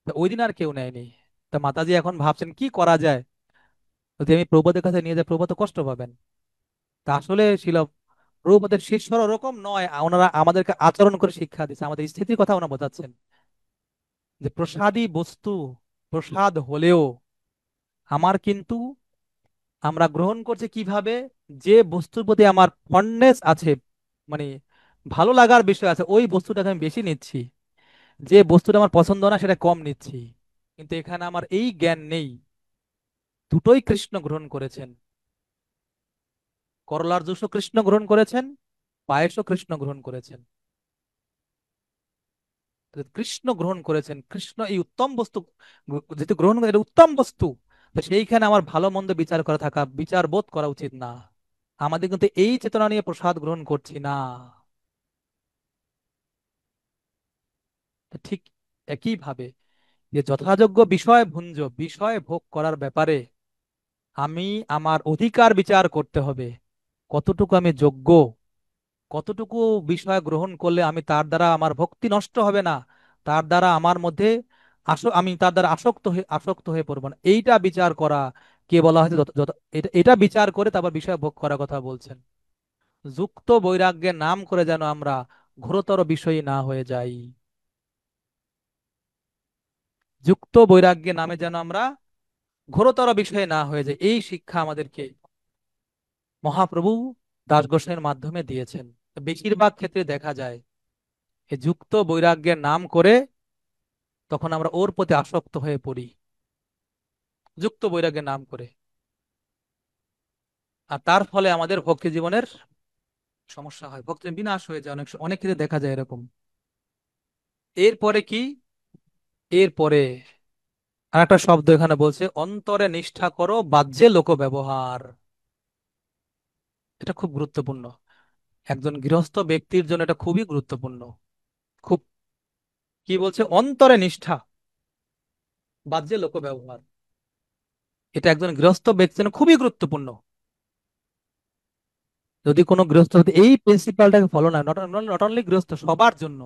তা ওই দিন আর কেউ নেয়নি। তা মাতাজি এখন ভাবছেন কি করা যায়, যদি আমি প্রভুপাদের কাছে নিয়ে যাই প্রভুপাদ তো কষ্ট পাবেন। তা আসলে ছিল প্রভুপাদের শিষ্যরা ওরকম নয়, ওনারা আমাদেরকে আচরণ করে শিক্ষা দিচ্ছে, আমাদের স্থিতির কথা ওনারা বোঝাচ্ছেন যে প্রসাদী বস্তু প্রসাদ হলেও আমার কিন্তু, আমরা গ্রহণ করছি কিভাবে, যে বস্তুর প্রতি আমার ফন্ডনেস আছে, মানে ভালো লাগার বিষয় আছে, ওই বস্তুটাকে আমি বেশি নিচ্ছি, যে বস্তুটা আমার পছন্দ না সেটা কম নিচ্ছি। কিন্তু এখানে আমার এই জ্ঞান নেই। দুটোই কৃষ্ণ গ্রহণ করেছেন, করলার জুসও কৃষ্ণ গ্রহণ করেছেন, পায়েসও কৃষ্ণ গ্রহণ করেছেন। তো কৃষ্ণ গ্রহণ করেছেন, কৃষ্ণ এই উত্তম বস্তু যেহেতু গ্রহণ করে, এটা উত্তম বস্তু, তো সেইখানে আমার ভালো মন্দ বিচার করা থাকা, বিচার বোধ করা উচিত না। আমাদের কিন্তু এই চেতনা নিয়ে প্রসাদ গ্রহণ করছি না। তো ঠিক একইভাবে যে যথাযোগ্য বিষয় ভুঞ্জ, বিষয় ভোগ করার ব্যাপারে আমি আমার অধিকার বিচার করতে হবে, কতটুকু আমি যোগ্য, কতটুকু বিষয় গ্রহণ করলে আমি তার দ্বারা আমার ভক্তি নষ্ট হবে না, তার দ্বারা আমার মধ্যে আমি তার দ্বারা আসক্ত হয়ে পড়বো না, এইটা বিচার করা কে বলা হয়েছে এটা এটা বিচার করে তারপর বিষয় ভোগ করার কথা বলছেন। যুক্ত বৈরাগ্যের নাম করে যেন আমরা ঘোরতর বিষয়ী না হয়ে যাই, যুক্ত বৈরাগ্যের নামে যেন আমরা ঘোরতর বিষয়ে না হয়ে যাই, এই শিক্ষা আমাদেরকে মহাপ্রভু দাস গোসাইয়ের মাধ্যমে দিয়েছেন। বেশিরভাগ ক্ষেত্রে দেখা যায় এই যুক্ত বৈরাগ্যের নাম করে তখন আমরা ওর প্রতি আসক্ত হয়ে পড়ি, যুক্ত বৈরাগ্যের নাম করে। আর তার ফলে আমাদের ভক্তি জীবনের সমস্যা হয়, ভক্তি বিনাশ হয়ে যায়, অনেক অনেক ক্ষেত্রে দেখা যায় এরকম। এরপরে কি, এরপরে আর একটা শব্দ এখানে বলছে, অন্তরে নিষ্ঠা করো বাহ্যে লোক ব্যবহার। এটা খুব গুরুত্বপূর্ণ, একজন গৃহস্থ ব্যক্তির জন্য এটা খুবই গুরুত্বপূর্ণ। খুব, কি বলছে, অন্তরে নিষ্ঠা বাহ্যে লোক ব্যবহার, এটা একজন গৃহস্থ ব্যক্তির জন্য খুবই গুরুত্বপূর্ণ। যদি কোনো গৃহস্থ যদি এই প্রিন্সিপালটাকে ফলো না, নট অনলি গৃহস্থ, সবার জন্য,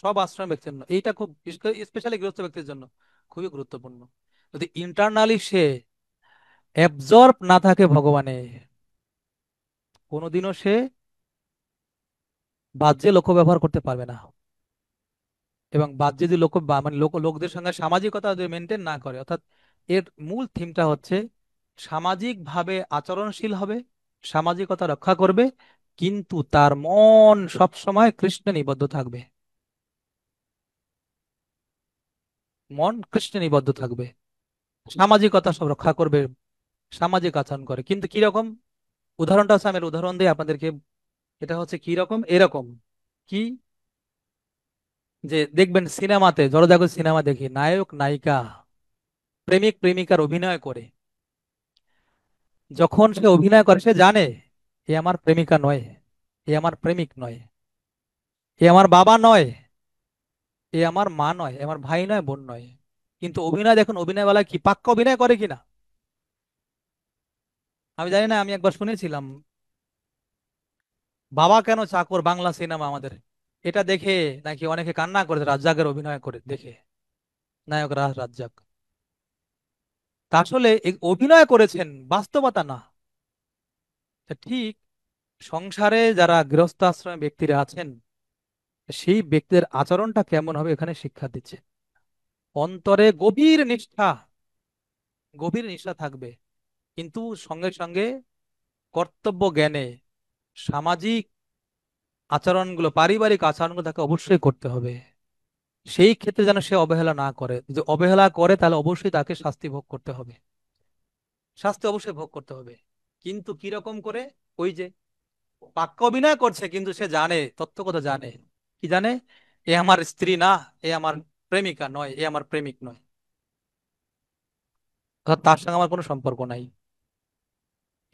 সব আশ্রম ব্যক্তির জন্য এইটা খুব, স্পেশালি গৃহস্থ ব্যক্তির জন্য খুবই গুরুত্বপূর্ণ। যদি ইন্টারনালি সে অ্যাবজর্ব না থাকে ভগবানে, কোনোদিনও সে বাহ্যে লক্ষ্য ব্যবহার করতে পারবে না। এবং বাহ্যে যদি লক্ষ্য মানে লোকদের সঙ্গে সামাজিকতা যদি মেনটেন না করে, অর্থাৎ এর মূল থিমটা হচ্ছে সামাজিক ভাবে আচরণশীল হবে, সামাজিকতা রক্ষা করবে, কিন্তু তার মন সব সময় কৃষ্ণে নিবদ্ধ থাকবে, মন কৃষ্ণে নিবদ্ধ থাকবে, সামাজিকতা সব রক্ষা করবে, সামাজিক আচরণ করে। কিন্তু কি রকম, উদাহরণটা হচ্ছে, আমি এর উদাহরণ দিই আপনাদেরকে। এটা হচ্ছে কি রকম, এরকম কি, যে দেখবেন সিনেমাতে, জনজাগর সিনেমা দেখি, নায়ক নায়িকা প্রেমিক প্রেমিকার অভিনয় করে, যখন সে অভিনয় করে সে জানে এ আমার প্রেমিকা নয়, এ আমার প্রেমিক নয়, এ আমার বাবা নয়, এ আমার মা নয়, এ আমার ভাই নয়, বোন নয়। কিন্তু অভিনয় দেখুন, অভিনয় বেলায় কি পাক্কা অভিনয় করে কিনা, আমি জানি না, আমি একবার শুনেছিলাম, বাবা কেন চাকর বাংলা সিনেমা আমাদের, এটা দেখে নাকি অনেকে কান্না করেছে, রাজ্জাকের অভিনয় করে দেখে, নায়ক রাজ্জাক। তা আসলে অভিনয় করেছেন, বাস্তবতা না। তা ঠিক সংসারে যারা গৃহস্থাশ্রমে ব্যক্তিরা আছেন, সেই ব্যক্তিদের আচরণটা কেমন হবে এখানে শিক্ষা দিচ্ছে। অন্তরে গভীর নিষ্ঠা থাকবে, কিন্তু সঙ্গে সঙ্গে কর্তব্য জ্ঞানে সামাজিক আচরণগুলো, পারিবারিক আচরণগুলো তাকে অবশ্যই করতে হবে। সেই ক্ষেত্রে যেন সে অবহেলা না করে, যদি অবহেলা করে তাহলে অবশ্যই তাকে শাস্তি ভোগ করতে হবে, শাস্তি অবশ্যই ভোগ করতে হবে। কিন্তু কিরকম করে, ওই যে বাক্য অভিনয় করছে, কিন্তু সে জানে, তত্ত্ব কথা জানে, কি জানে, এ আমার স্ত্রী না, এ আমার প্রেমিকা নয়, এ আমার প্রেমিক নয়, অর্থাৎ তার সঙ্গে আমার কোনো সম্পর্ক নাই।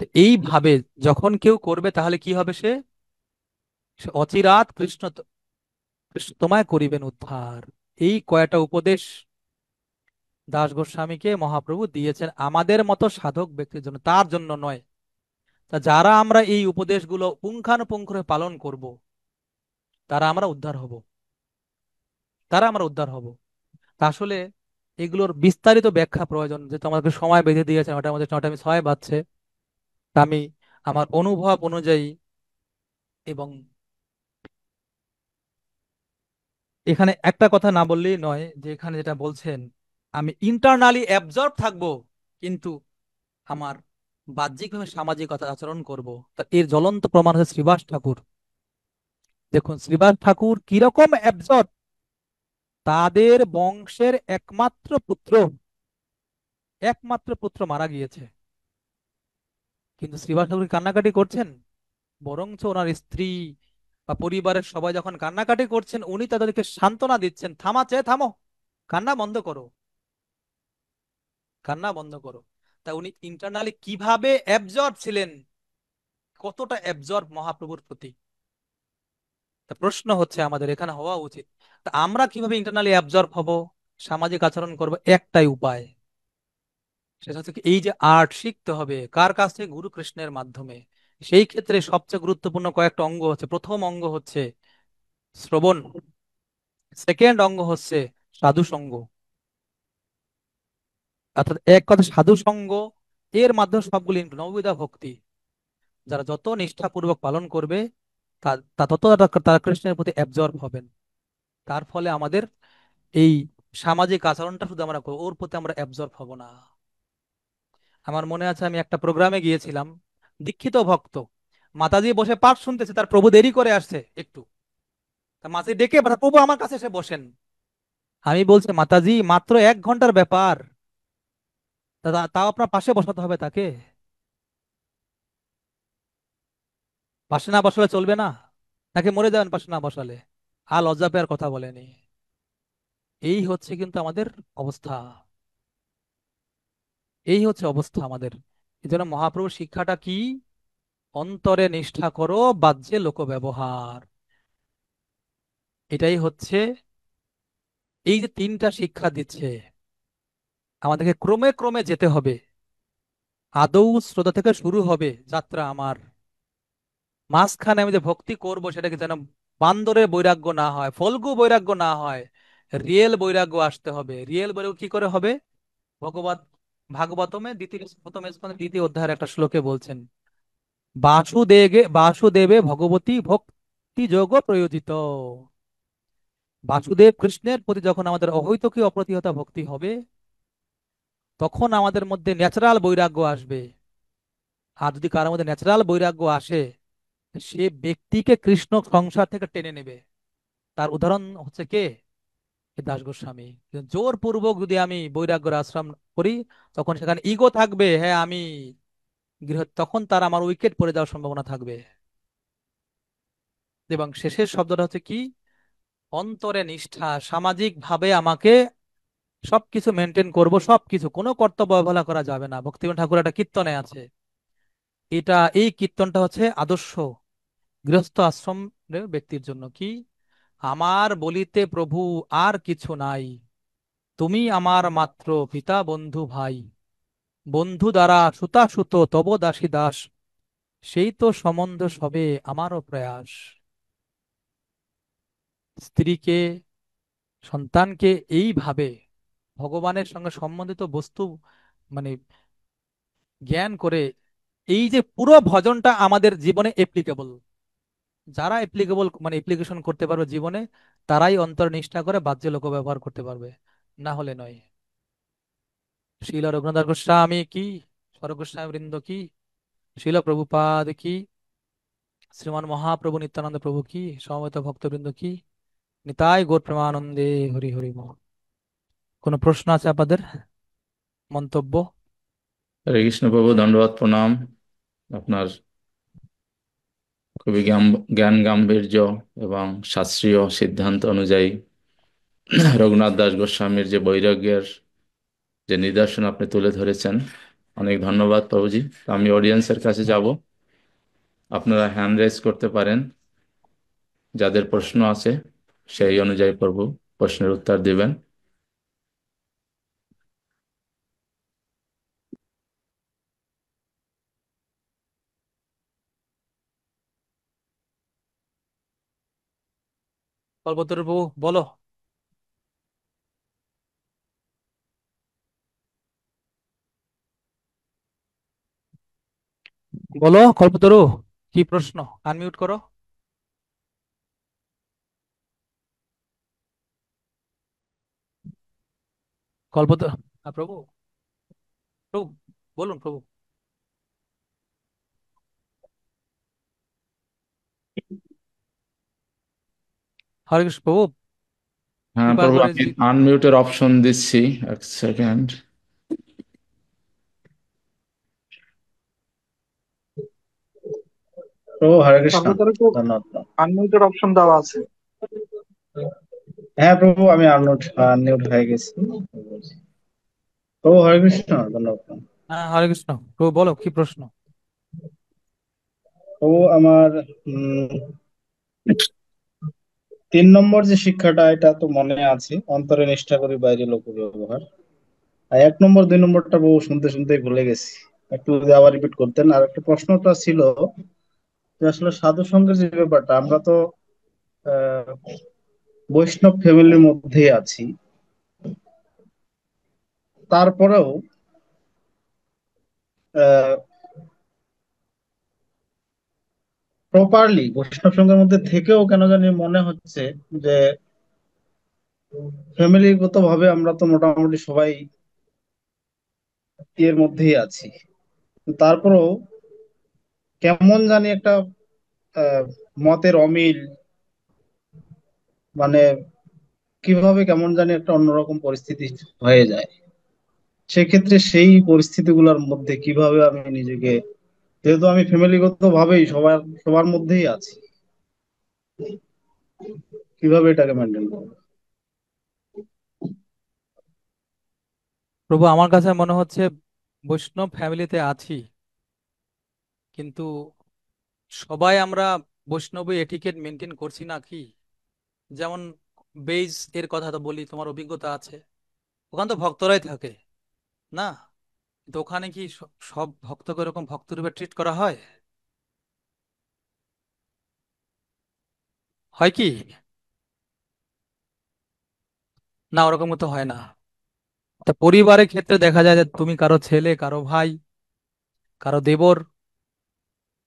তো এইভাবে যখন কেউ করবে তাহলে কি হবে, সে সে অচিরাত কৃষ্ণ তোমায় করিবেন উদ্ধার। এই কয়টা উপদেশ দাস গোস্বামীকে মহাপ্রভু দিয়েছেন আমাদের মতো সাধক ব্যক্তির জন্য, তার জন্য নয়। তা যারা আমরা এই উপদেশগুলো পুঙ্খানুপুঙ্খভাবে পালন করব, তারা আমরা উদ্ধার হব, তারা আমরা উদ্ধার হব। তা আসলে এগুলোর বিস্তারিত ব্যাখ্যা প্রয়োজন, যেহেতু আমাকে সময় বেঁধে দিয়েছেন, ওটার মধ্যে 9:06 বাজছে। তা আমি আমার অনুভব অনুযায়ী, এবং এখানে একটা কথা না বললেই নয়, যে এখানে যেটা বলছেন আমি ইন্টারনালি অ্যাবজর্ব থাকবো, কিন্তু আমার বাহ্যিকভাবে সামাজিক আচরণ করব। তা এর জ্বলন্ত প্রমাণ হচ্ছে শ্রীবাস ঠাকুর। দেখুন শ্রীবাস ঠাকুর কিরকম অ্যাবজর্ব, তাদের বংশের একমাত্র পুত্র মারা গিয়েছে, কিন্তু শ্রীবাস ঠাকুর কান্নাকাটি করছেন, বরঞ্চ ওনার স্ত্রী বা পরিবারের সবাই যখন কান্নাকাটি করছেন, উনি তাদেরকে সান্ত্বনা দিচ্ছেন, থামাচ্ছে, থামো, কান্না বন্ধ করো, কান্না বন্ধ করো। তা উনি ইন্টারনালি কিভাবে অ্যাবজর্ব ছিলেন, কতটা অ্যাবজর্ব মহাপ্রভুর প্রতি। তা প্রশ্ন হচ্ছে আমাদের এখানে হওয়া উচিত, তা আমরা কিভাবে ইন্টারনালি অ্যাবজর্ব হব, সামাজিক আচরণ করব? একটাই উপায়, সেটা হচ্ছে কি, এই যে আর্ট শিখতে হবে কার কাছ থেকে? গুরু কৃষ্ণের মাধ্যমে। সেই ক্ষেত্রে সবচেয়ে গুরুত্বপূর্ণ কয়েকটা অঙ্গ হচ্ছে, প্রথম অঙ্গ হচ্ছে শ্রবণ, সেকেন্ড অঙ্গ হচ্ছে সাধু সঙ্গ। অর্থাৎ এক কথা সাধু সঙ্গ, এর মাধ্যমে সবগুলি নববিধা ভক্তি যারা যত নিষ্ঠাপূর্বক পালন করবে, তা তা তত তারা কৃষ্ণের প্রতি অ্যাবজর্ব হবেন। তার ফলে আমাদের এই সামাজিক আচরণটা শুধু আমরা করবো, ওর প্রতি আমরা অ্যাবজর্ব হব না। আমার মনে আছে আমি একটা প্রোগ্রামে গিয়েছিলাম, দীক্ষিত ভক্ত মাতাজি বসে পাঠ শুনতেছে, তার প্রভু দেরি করে আসছে একটু। তা মাঝে ডেকে প্রভু আমার কাছে এসে বসেন। আমি বলছি মাতাজি মাত্র 1 ঘন্টার ব্যাপার, তাও আপনার পাশে বসাতে হবে তাকে? পাশে না বসালে চলবে না? তাকে মরে যাবেন পাশে না বসালে? আর লজ্জা পেয়ার কথা বলেনি। এই হচ্ছে কিন্তু আমাদের অবস্থা, এই হচ্ছে অবস্থা আমাদের। এই জন্য মহাপ্রভুর শিক্ষাটা কি? অন্তরে নিষ্ঠা করো, বাহ্যে লোক ব্যবহার। এটাই হচ্ছে, এই যে তিনটা শিক্ষা দিচ্ছে, আমাদেরকে ক্রমে ক্রমে যেতে হবে। আদৌ শ্রদ্ধা থেকে শুরু হবে যাত্রা আমার, মাঝখানে আমি যে ভক্তি করব সেটাকে যেন বান্দরের বৈরাগ্য না হয়, ফল্গু বৈরাগ্য না হয়, রিয়েল বৈরাগ্য আসতে হবে। রিয়েল বৈরাগ্য কি করে হবে? ভগবত ভাগবতমে দ্বিতীয় অধ্যায়ের একটা শ্লোকে বলছেন, বাসুদেবে ভগবতী ভক্তি যোগ প্রয়োজিত। বাসুদেব কৃষ্ণের প্রতি যখন আমাদের অহৈতুকী অপ্রতিহত ভক্তি হবে, তখন আমাদের মধ্যে ন্যাচারাল বৈরাগ্য আসবে। আর যদি কারোর মধ্যে ন্যাচারাল বৈরাগ্য আসে, সে ব্যক্তিকে কৃষ্ণ সংসার থেকে টেনে নেবে। তার উদাহরণ হচ্ছে কে? এই দাস গোস্বামী। কিন্তু জোরপূর্বক যদি আমি বৈরাগ্যের আশ্রম করি, তখন সেখানে ইগো থাকবে, হ্যাঁ আমি গৃহ, তখন তার আমার উইকেট পড়ে যাওয়ার সম্ভাবনা থাকবে। এবং শেষের শব্দটা হচ্ছে কি? অন্তরে নিষ্ঠা, সামাজিক ভাবে আমাকে সবকিছু মেনটেন করব, সবকিছু, কোনো কর্তব্য অবহেলা করা যাবে না। ভক্তিবিনোদ ঠাকুর একটা কীর্তনে আছে, এটা, এই কীর্তনটা হচ্ছে আদর্শ গৃহস্থ আশ্রম ব্যক্তির জন্য। কি? আমার বলিতে প্রভু আর কিছু নাই, তুমি আমার মাত্র পিতা বন্ধু ভাই, বন্ধু দ্বারা সুতা সুত তব দাসী দাস, সেই তো সম্বন্ধ সবে আমারও প্রয়াস। স্ত্রীকে, সন্তানকে এইভাবে ভগবানের সঙ্গে সম্বন্ধিত বস্তু মানে জ্ঞান করে, এই যে পুরো ভজনটা আমাদের জীবনে এপ্লিকেবল। যারা এপ্লিকেবল মানে অ্যাপ্লিকেশন করতে পারবে জীবনে, তারাই অন্তর নিষ্ঠা করে বাহ্য লোক ব্যবহার করতে পারবে, না হলে নয়। শিল রঘুনাথ গোস্বামী কি, স্বরগোস্বামী বৃন্দ কি, শিল প্রভুপাদ কি, শ্রীমান মহাপ্রভু নিত্যানন্দ প্রভু কি, সমবেত ভক্তবৃন্দ কি, নিতাই গৌর প্রেমানন্দে। হরি হরি বল। কোনো প্রশ্ন আছে আপনাদের, মন্তব্য? হরে কৃষ্ণ প্রভু, দণ্ডবাদ প্রণাম। আপনার খুবই জ্ঞান গাম্ভীর্য এবং শাস্ত্রীয় সিদ্ধান্ত অনুযায়ী রঘুনাথ দাস গোস্বামীর যে বৈরাগ্যের যে নিদর্শন আপনি তুলে ধরেছেন, অনেক ধন্যবাদ প্রভুজি। তো আমি অডিয়েন্সের কাছে যাব, আপনারা হ্যান্ড রেজ করতে পারেন, যাদের প্রশ্ন আছে সেই অনুযায়ী প্রভু প্রশ্নের উত্তর দিবেন। কল্পতরু প্রভু বলো। বলো কল্পতরু, কি প্রশ্ন? আনমিউট করো। কল্পতরু, প্রভু, প্রভু বলুন প্রভু। হরে কৃষ্ণ প্রভু, হ্যাঁ কৃপা প্রভু, করে আমি আনমিউটের অপশন দিচ্ছি, এক সেকেন্ড। প্রভু হরে কৃষ্ণ। কম্পিউটারে তো ধন্যবাদ। আনমিউটেড অপশন দেওয়া আছে। হ্যাঁ প্রভু, আমি আনমিউট হয়ে গেছি। প্রভু হরে কৃষ্ণ, ধন্যবাদ। হ্যাঁ হরে কৃষ্ণ প্রভু, বলো কি প্রশ্ন? প্রভু আমার 3 নম্বর যে শিক্ষাটা, এটা তো মনে আছে, অন্তরে নিষ্ঠা করি বাইরে লোক ব্যবহার। আর 1 নম্বর 2 নম্বরটা প্রভু শুনতে শুনতে ভুলে গেছি, একটু যদি আবার রিপিট করতেন। আর একটা প্রশ্নটা ছিল যে আসলে সাধু সঙ্গের যে ব্যাপারটা, আমরা তো আহ, বৈষ্ণব ফ্যামিলির মধ্যেই আছি, তারপরেও প্রপারলি বৈষ্ণব সঙ্গের মধ্যে থেকেও কেন জানি মনে হচ্ছে যে ফ্যামিলিগত ভাবে আমরা তো মোটামুটি সবাই এর মধ্যেই আছি। তারপরেও কেমন জানি একটা আহ, মতের অমিল, মানে কিভাবে কেমন জানি একটা অন্যরকম পরিস্থিতি হয়ে যায়। সেক্ষেত্রে সেই পরিস্থিতিগুলোর মধ্যে কিভাবে আমি নিজেকে, যেহেতু আমি ফ্যামিলিগত ভাবেই সবার সবার মধ্যেই আছি, কিভাবে এটাকে মেনটেন করবো? প্রভু আমার কাছে মনে হচ্ছে বৈষ্ণব ফ্যামিলিতে আছি, কিন্তু সবাই আমরা বৈষ্ণবী এটিকেট মেনটেন করছি না কি? যেমন বেইজ এর কথা তো বলি, তোমার অভিজ্ঞতা আছে, ওখানে তো ভক্তরাই থাকে না? তো ওখানে কি সব ভক্তকে এরকম ভক্তরূপে ট্রিট করা হয়? হয় কি? না, ওরকম তো হয় না। তা পরিবারের ক্ষেত্রে দেখা যায় যে তুমি কারো ছেলে, কারো ভাই, কারো দেবর,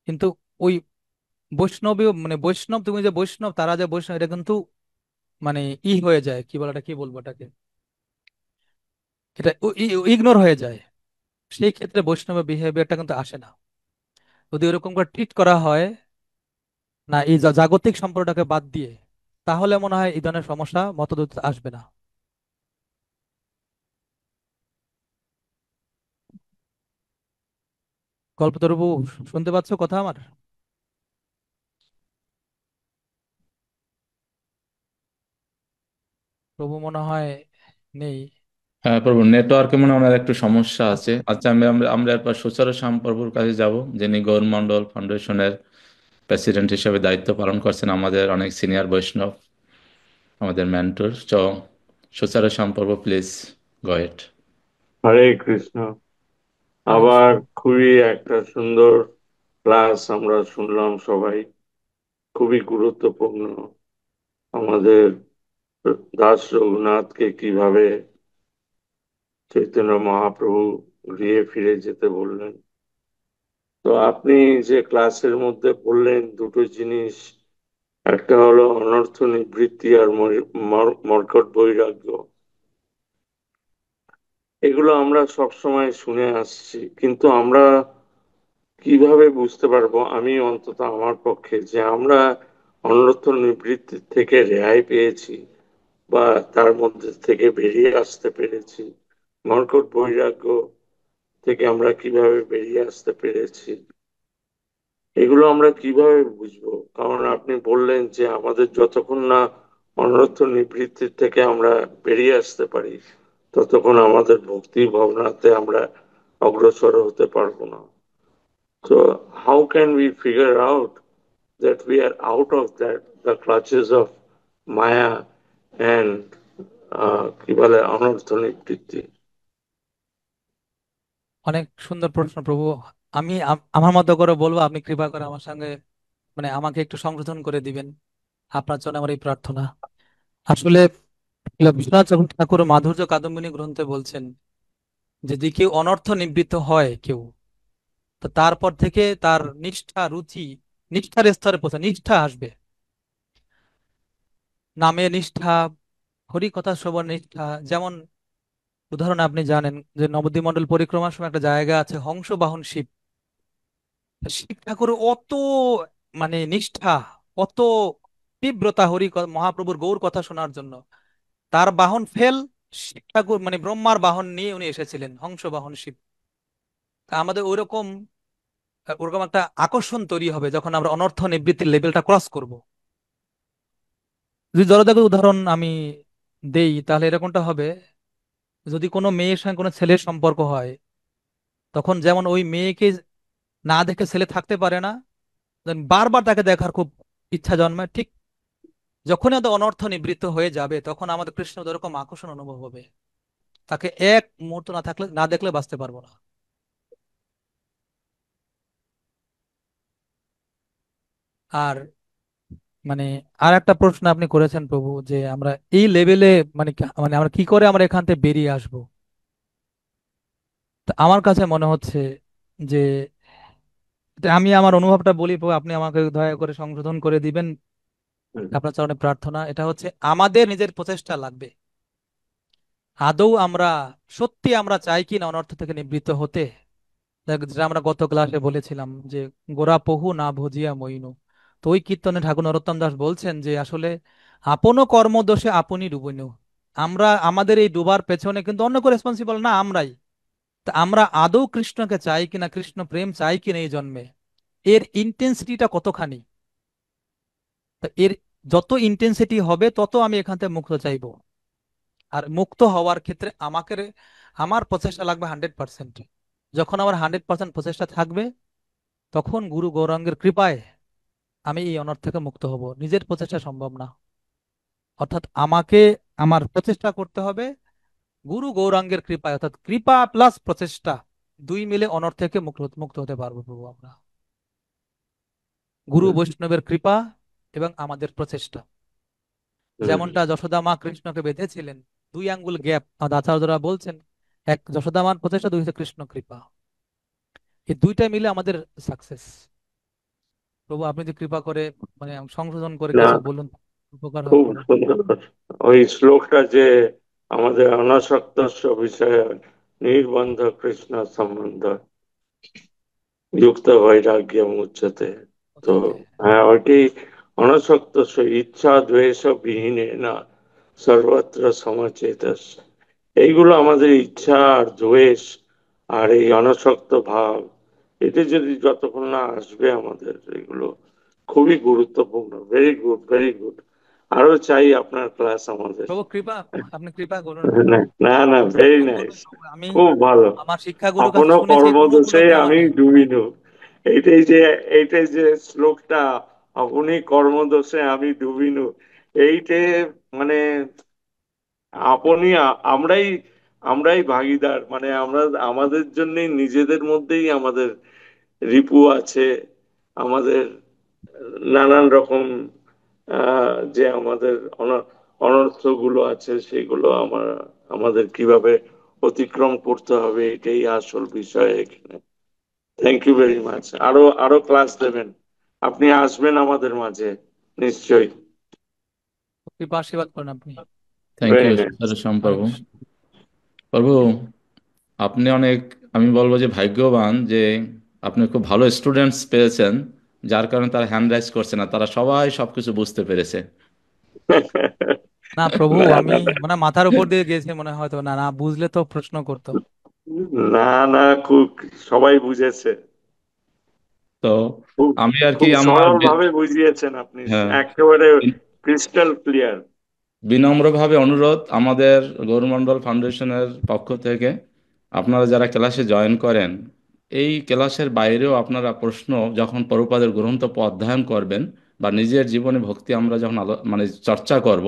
কিন্তু ওই বৈষ্ণবীয় মানে বৈষ্ণব, তুমি যে বৈষ্ণব, তারা যে বৈষ্ণব, এটা কিন্তু মানে হয়ে যায়, কি বলে, এটা কি বলবো এটাকে, এটা ইগনোর হয়ে যায়। সেই ক্ষেত্রে বৈষ্ণবের বিহেভিয়ারটা কিন্তু আসে না। যদি ওরকম করে ট্রিট করা হয় না, এই জাগতিক সম্পর্কটাকে বাদ দিয়ে, তাহলে মনে হয় এই ধরনের সমস্যা মতদ্বৈত আসবে না। কল্পতরু, শুনতে পাচ্ছ কথা আমার? প্রভু মনে হয় নেই। হ্যাঁ প্রভু, নেটওয়ার্কে মনে হয় ওনার একটু সমস্যা আছে। আচ্ছা, আচ্ছা, আমরা এরপর সুচারু শ্যাম প্রভুর কাছে যাব, যিনি গৌরমণ্ডল ফাউন্ডেশনের প্রেসিডেন্ট হিসেবে দায়িত্ব পালন করছেন, আমাদের অনেক সিনিয়র বৈষ্ণব, আমাদের মেন্টর। তো সুচারু শ্যাম প্রভু, প্লিজ গো হেড। হরে কৃষ্ণ। হরে কৃষ্ণ আবার প্রভু। খুবই একটা সুন্দর ক্লাস আমরা শুনলাম সবাই, খুবই গুরুত্বপূর্ণ। আমাদের দাস রঘুনাথকে কিভাবে চৈতন্য মহাপ্রভু গৃহে ফিরে যেতে বললেন। তো আপনি যে ক্লাসের মধ্যে বললেন দুটো জিনিস, একটা হলো অনর্থ নিবৃত্তি আর মর্কট বৈরাগ্য। এগুলো আমরা সব সময় শুনে আসছি, কিন্তু আমরা কিভাবে বুঝতে পারবো, আমি অন্তত আমার পক্ষে, যে আমরা অনর্থ নিবৃত্তি থেকে রেহাই পেয়েছি বা তার মধ্যে থেকে বেরিয়ে আসতে পেরেছি? মর্কট বৈরাগ্য থেকে আমরা কিভাবে বেরিয়ে আসতে পেরেছি, এগুলো আমরা কিভাবে বুঝবো? কারণ আপনি বললেন যে আমাদের যতক্ষণ না অনর্থ নিবৃত্তির থেকে আমরা বেরিয়ে আসতে পারি, ততক্ষণ আমাদের ভক্তি ভাবনাতে আমরা অগ্রসর হতে পারবো না। So how can we figure out that we are out of the clutches of Maya and কি বলে অনর্থনিবৃত্তি? অনেক সুন্দর প্রশ্ন প্রভু। আমি আমার মতো করে বলবো, আপনি কৃপা করে আমার সঙ্গে মানে আমাকে একটু সংশোধন করে দিবেন। আপনার জন্য আমার এই প্রার্থনা। আসলে বিশ্বনাথ ঠাকুর মাধুর্য কাদম্বিনী গ্রন্থে বলছেন যে যদি কেউ অনর্থ নিবৃত্ত হয় কেউ, তো তারপর থেকে তার নিষ্ঠা রুচি নিষ্ঠার স্তরে পৌঁছে, নিষ্ঠা আসবে, নামে নিষ্ঠা, হরি কথা শ্রবণ নিষ্ঠা। যেমন উদাহরণ আপনি জানেন যে নবদ্বীপ মণ্ডল পরিক্রমার সময় একটা জায়গা আছে হংস বাহন শিব। শিব ঠাকুর অত মানে নিষ্ঠা, অত তীব্রতা মহাপ্রভুর গৌর কথা শোনার জন্য। তার বাহন ফেল, শিব ঠাকুর মানে ব্রহ্মার বাহন নিয়ে উনি এসেছিলেন, হংস বাহন শিব। তা আমাদের ওইরকম ওরকম একটা আকর্ষণ তৈরি হবে যখন আমরা অনর্থ নিবৃত্তির লেভেলটা ক্রস করব। যদি জলদাকে উদাহরণ আমি দেই তাহলে এরকমটা হবে, যদি কোনো মেয়ের সঙ্গে কোনো ছেলের সম্পর্ক হয়, তখন যেমন ওই মেয়েকে না দেখে ছেলে থাকতে পারে না, বারবার তাকে দেখার খুব ইচ্ছা জন্মায়, ঠিক যখনই আমাদের অনর্থ নিবৃত্ত হয়ে যাবে তখন আমাদের কৃষ্ণ ওরকম আকর্ষণ অনুভব হবে। তাকে এক মুহূর্ত না দেখলে বাঁচতে পারবো না। আর মানে আর একটা প্রশ্ন আপনি করেছেন প্রভু, যে আমরা এই লেভেলে মানে আমরা কি করে আমরা এখান থেকে বেরিয়ে আসব। তা আমার কাছে মনে হচ্ছে যে এটা আমি আমার অনুভবটা বলি প্রভু, আপনি আমাকে দয়া করে সংশোধন করে দিবেন। হুম। আপনার চরণে প্রার্থনা, এটা হচ্ছে আমাদের নিজের প্রচেষ্টা লাগবে। আদৌ আমরা সত্যি আমরা চাই কি না অনর্থ থেকে নিবৃত্ত হতে। যেটা আমরা গত ক্লাসে বলেছিলাম যে গোরা পহু না ভজিয়া মইনু। তো ওই কীর্তনে ঠাকুর নরোত্তম দাস বলছেন যে আসলে আপনও কর্মদোষে আপনি ডুবইনু। আমরা আমাদের এই ডুবার পেছনে কিন্তু অন্য কেউ রেসপন্সিবল না, আমরাই। তা আমরা আদৌ কৃষ্ণকে চাই কিনা, কৃষ্ণ প্রেম চাই কিনা এই জন্মে, এর ইন্টেন্সিটিটা কতখানি। তা এর যত ইন্টেন্সিটি হবে তত আমি এখান থেকে মুক্ত চাইবো। আর মুক্ত হওয়ার ক্ষেত্রে আমার প্রচেষ্টা লাগবে 100%। যখন আমার 100% প্রচেষ্টা থাকবে তখন গুরু গৌরাঙ্গের কৃপায় আমি এই অনর্থ থেকে মুক্ত হব। নিজের প্রচেষ্টা সম্ভব না, অর্থাৎ আমাকে আমার প্রচেষ্টা করতে হবে। গুরু গৌরাঙ্গের কৃপায়, অর্থাৎ কৃপা প্লাস প্রচেষ্টা, দুই মিলে অনর্থ থেকে মুক্ত হতে পারবো প্রভু আমরা। গুরু বৈষ্ণবের কৃপা এবং আমাদের প্রচেষ্টা। হুম। যেমনটা যশোদা মা কৃষ্ণকে বেঁধেছিলেন, 2 আঙ্গুল গ্যাপ, আচার্যরা বলছেন এক যশোদা মার প্রচেষ্টা, দুই হচ্ছে কৃষ্ণ কৃপা। এই দুইটা মিলে আমাদের সাকসেস। প্রভু আপনি যদি কৃপা করে মানে সংশোধন করে না, কিছু বলুন, উপকার হয় খুব প্রভু। সুন্দর। ওই শ্লোকটা যে আমাদের অনাসক্ত বিষয়ে নির্বন্ধ কৃষ্ণ সম্বন্ধ যুক্ত বৈরাগ্য মুচ্যতে। তো বুঝতে। হ্যাঁ, ওইটি অনাসক্ত ইচ্ছা দ্বেষ বিহীনে না সর্বত্র সমচেত। এইগুলো আমাদের ইচ্ছা আর দ্বেষ আর এই অনাসক্ত ভাব, এটা যদি যতক্ষণ না আসবে আমাদের, এগুলো খুবই গুরুত্বপূর্ণ। Very good, very good. আরো চাই আপনার ক্লাস আমাদের। প্রভু কৃপা, আপনি কৃপা করুন। না না না, ভেরি কৃপা করুন নাইস, প্রভু। আমি খুব ভালো। আমার শিক্ষাগুরুর কাছে আপন শুনেছি এই কর্মদোষে গুণগুলোকে আমি মানে। ডুবিনু, এইটাই যে এইটাই যে শ্লোকটা, আপনি কর্মদোষে আমি ডুবিনু, এইটে মানে আপনি আমরাই আমরাই ভাগীদার, মানে আমরা আমাদের জন্যই নিজেদের মধ্যেই আমাদের রিপু আছে, আমাদের নানান রকম যে আমাদের অনর্থ গুলো আছে, সেগুলো আমাদের কিভাবে অতিক্রম করতে হবে, এটাই আসল বিষয় এখানে। Thank you very much. আরো আরো ক্লাস দেবেন, আপনি আসবেন আমাদের মাঝে নিশ্চয়ই। কৃপা আশীর্বাদ করেন আপনি। Thank very you nice. হরে প্রভু। কৃষ্ণ। প্রভু, আপনি অনেক, আমি বলবো যে ভাগ্যবান যে আপনি খুব ভালো স্টুডেন্টস পেয়েছেন, যার কারণে তারা হ্যান্ড রাইজ করছে না, তারা সবাই সবকিছু বুঝতে পেরেছে। না প্রভু, না আমি না না মানে মাথার উপর দিয়ে গেছি মনে হয়, তো না না বুঝলে তো প্রশ্ন করতো। না না, খুব সবাই বুঝেছে। তো খুব আমি আর কি খুব আমার সরল ভাবে বুঝিয়েছেন আপনি, হ্যাঁ, একেবারে ক্রিস্টাল ক্লিয়ার। বিনম্রভাবে অনুরোধ, আমাদের গৌরমণ্ডল ফাউন্ডেশনের পক্ষ থেকে আপনারা যারা ক্লাসে জয়েন করেন, এই ক্লাসের বাইরেও আপনারা প্রশ্ন যখন প্রভুপাদের গ্রন্থ অধ্যয়ন করবেন বা নিজের জীবনে ভক্তি আমরা যখন মানে চর্চা করব,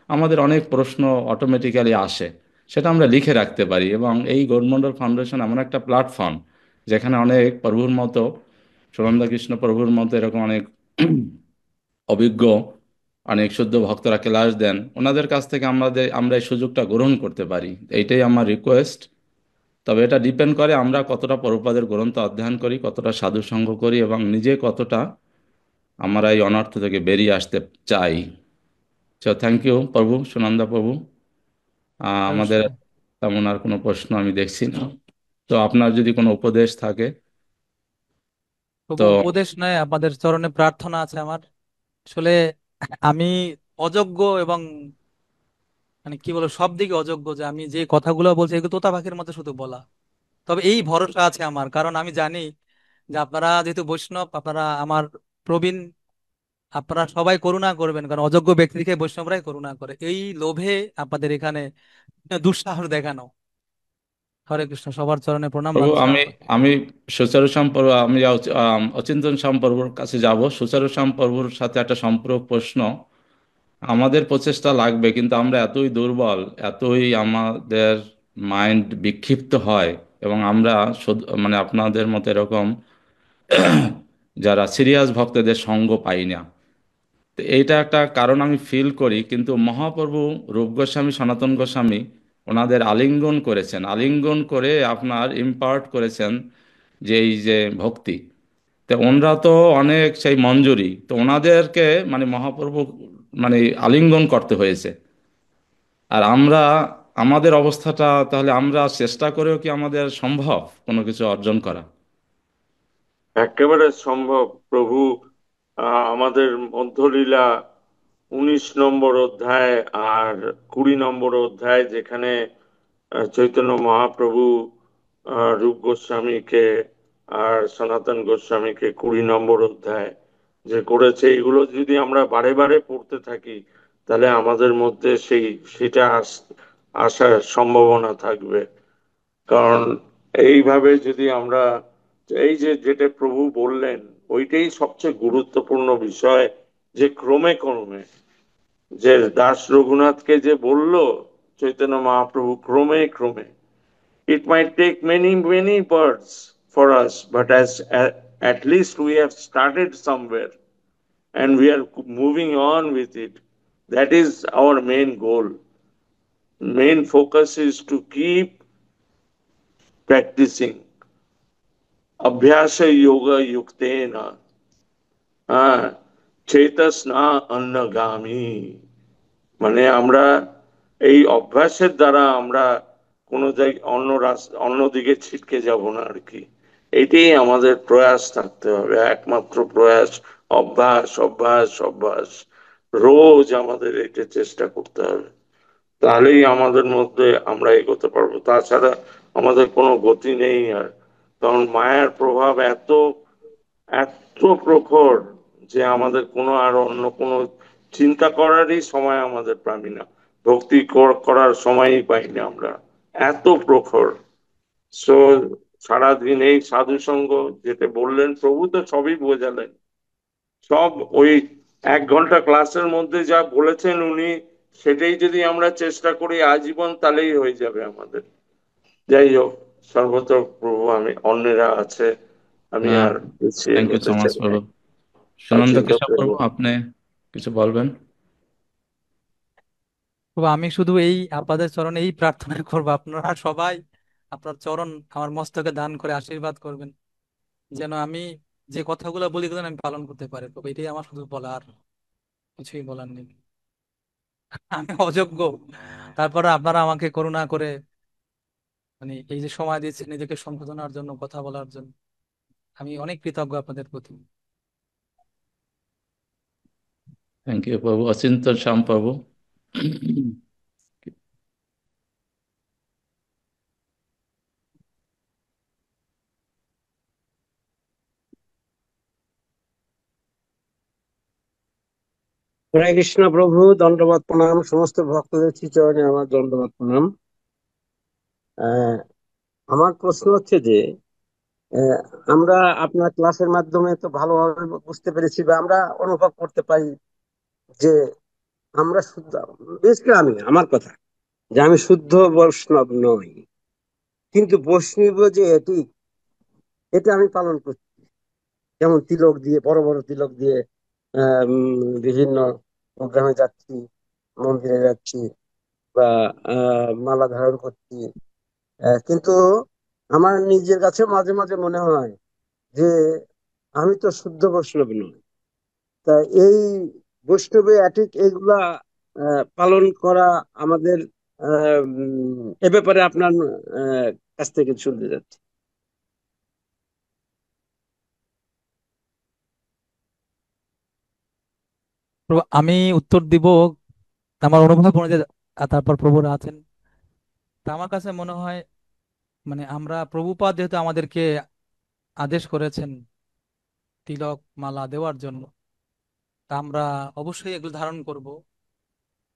আমাদের অনেক প্রশ্ন অটোমেটিক্যালি আসে, সেটা আমরা লিখে রাখতে পারি। এবং এই গৌরমণ্ডল ফাউন্ডেশন এমন একটা প্ল্যাটফর্ম যেখানে অনেক প্রভুর মতো, সুনন্দা কৃষ্ণ প্রভুর মতো এরকম অনেক অভিজ্ঞ অনেক শুদ্ধ ভক্তরা ক্লাস দেন, ওনাদের কাছ থেকে আমরা এই সুযোগটা গ্রহণ করতে পারি, এইটাই আমার রিকোয়েস্ট। তবে এটা ডিপেন্ড করে আমরা কতটা প্রভুপাদের গ্রন্থ অধ্যয়ন করি, কতটা সাধু সঙ্গ করি, এবং নিজে কতটা আমরা এই অনর্থ থেকে বেরিয়ে আসতে চাই। তো থ্যাংক ইউ প্রভু, সুনন্দা প্রভু। আমাদের অবশ্যই তেমন আর কোনো প্রশ্ন আমি দেখছি না। তো আপনার যদি কোনো উপদেশ থাকে প্রভু, তো। উপদেশ নয়, আপনাদের চরণে প্রার্থনা আছে আমার। আসলে আমি অযোগ্য, এবং মানে কি বলবো, সব দিকে অযোগ্য, যে আমি যে কথাগুলো বলছি এগুলো তোতা পাখির মতো শুধু বলা। তবে এই ভরসা আছে আমার, কারণ আমি জানি যে আপনারা যেহেতু বৈষ্ণব, আপনারা আমার প্রবীণ, আপনারা সবাই করুণা করবেন, কারণ অযোগ্য ব্যক্তিকে বৈষ্ণবরাই করুণা করে। এই লোভে আপনাদের এখানে দুঃসাহস দেখানো। হরে কৃষ্ণ, সবার চরণে প্রণাম প্রভু, জানাচ্ছি আমি আপনাকে। আমি সুচারু সম্পর্ক, আমি অচিন্তন সম্পর্কর কাছে যাব। সুচারু সম্পর্কর সাথে একটা সম্পর্ক প্রশ্ন। আমাদের প্রচেষ্টা লাগবে, কিন্তু আমরা এতই দুর্বল, এতই আমাদের মাইন্ড বিক্ষিপ্ত হয়, এবং আমরা মানে আপনাদের মতো এরকম যারা সিরিয়াস ভক্তদের সঙ্গ পাই না। তো এইটা একটা কারণ আমি ফিল করি। কিন্তু মহাপ্রভু রূপ গোস্বামী, সনাতন গোস্বামী ওনাদের আলিঙ্গন করেছেন, আলিঙ্গন করে আপনার ইম্পার্ট করেছেন যে এই যে ভক্তি। তো ওনরা তো অনেক সেই মঞ্জুরি, তো ওনাদেরকে মানে মহাপ্রভু মানে আলিঙ্গন করতে হয়েছে। আর আমরা আমাদের অবস্থাটা, তাহলে আমরা চেষ্টা করেও কি আমাদের সম্ভব কোনো কিছু অর্জন করা? একেবারে সম্ভব প্রভু। আমাদের মধ্যলীলা 19 নম্বর অধ্যায় আর 20 নম্বর অধ্যায়, যেখানে চৈতন্য মহাপ্রভু রূপ গোস্বামীকে আর সনাতন গোস্বামীকে 20 নম্বর অধ্যায় যে করেছে, এগুলো যদি আমরা বারে বারে পড়তে থাকি, তাহলে আমাদের মধ্যে সেটা আসার সম্ভাবনা থাকবে। কারণ এইভাবে যদি আমরা এই যে যেটা প্রভু বললেন, ওইটাই সবচেয়ে গুরুত্বপূর্ণ বিষয়, যে ক্রমে ক্রমে, যে দাস রঘুনাথকে যে বলল চৈতন্য মহাপ্রভু, ক্রমে ক্রমে, it might take many many births for us, but at least we have started somewhere and we are moving on with it. That is our main goal. Main focus is to keep practicing अभ्यास योग युक्तेन चेतसना अन्नगामी। মানে আমরা এই অভ্যাসের দ্বারা আমরা কোনো জায়গায় অন্য দিকে ছিটকে যাব না আর কি। এটাই আমাদের প্রয়াস থাকতে হবে, একমাত্র প্রয়াস। অভ্যাস অভ্যাস অভ্যাস, রোজ আমাদের এটা চেষ্টা করতে হবে, তাহলেই আমাদের মধ্যে আমরা এগোতে পারবো। তাছাড়া আমাদের কোনো গতি নেই আর। কারণ মায়ার প্রভাব এত এত প্রখর যে আমাদের কোনো আর অন্য কোনো চিন্তা করারই সময় আমাদের পাই না, ভক্তি করার সময়ই পাই না আমরা, এত প্রখর। সো সারাদিন এই সাধু সঙ্গ, যেটা বললেন প্রভু তো সবই বোঝালেন, সব ওই 1 ঘন্টা ক্লাসের মধ্যে যা বলেছেন উনি, সেটাই যদি আমরা চেষ্টা করি আজীবন, তাহলেই হয়ে যাবে আমাদের। যাই হোক, সর্বত্র প্রভু, আমি অন্যেরা আছে, আমি হ্যাঁ, আর বেশি থ্যাংক ইউ এগোতে সো মাচ চাই না। প্রভু। সুনন্দ অচিন্ত কেশব প্রভু, প্রভু, আপনি কিছু বলবেন? প্রভু, আমি শুধু এই আপনাদের চরণে এই প্রার্থনা করবো, আপনারা সবাই আপনার চরণ আমার মস্তকে দান করে আশীর্বাদ করবেন, যেন আমি যে কথাগুলো বলি যেন আমি পালন করতে পারি। প্রভু, এটাই আমার শুধু বলার, কিছুই বলার নেই। আমি অযোগ্য, তারপরে আপনারা আমাকে করুণা করে মানে এই যে সময় দিচ্ছেন নিজেকে সংশোধনের জন্য, কথা বলার জন্য, আমি অনেক কৃতজ্ঞ আপনাদের প্রতি। থ্যাংক ইউ প্রভু। অচিন্তন শ্যাম প্রভু। হরে কৃষ্ণ প্রভু, দণ্ডবাদ প্রণাম। সমস্ত ভক্তদের শ্রীচরণে আমার দণ্ডবাদ প্রণাম। আহ, আমার প্রশ্ন হচ্ছে যে আহ, আমরা আপনার ক্লাসের মাধ্যমে তো ভালোভাবে বুঝতে পেরেছি বা আমরা অনুভব করতে পারি যে আমরা শুদ্ধ, বিশেষ করে আমি, আমার কথা, যে আমি শুদ্ধ বৈষ্ণব নই, কিন্তু বৈষ্ণব যে এটি, এটা আমি পালন করছি। যেমন তিলক দিয়ে, বড় বড় তিলক দিয়ে বিভিন্ন প্রোগ্রামে যাচ্ছি, মন্দিরে যাচ্ছি, বা মালা ধারণ করছি, কিন্তু আমার নিজের কাছে মাঝে মাঝে মনে হয় যে আমি তো শুদ্ধ বৈষ্ণব নই। তা এই বৈষ্ণবে অ্যাটিক এইগুলা পালন করা আমাদের এ ব্যাপারে আপনার কাছ থেকে শুনতে যাচ্ছি। প্রভু, আমি উত্তর দিব আমার অনুভব অনুযায়ী, আর তারপর প্রভুরা আছেন। তা আমার কাছে মনে হয়, মানে আমরা প্রভুপাদ যেহেতু আমাদেরকে আদেশ করেছেন তিলক মালা দেওয়ার জন্য, তা আমরা অবশ্যই এগুলো ধারণ করব।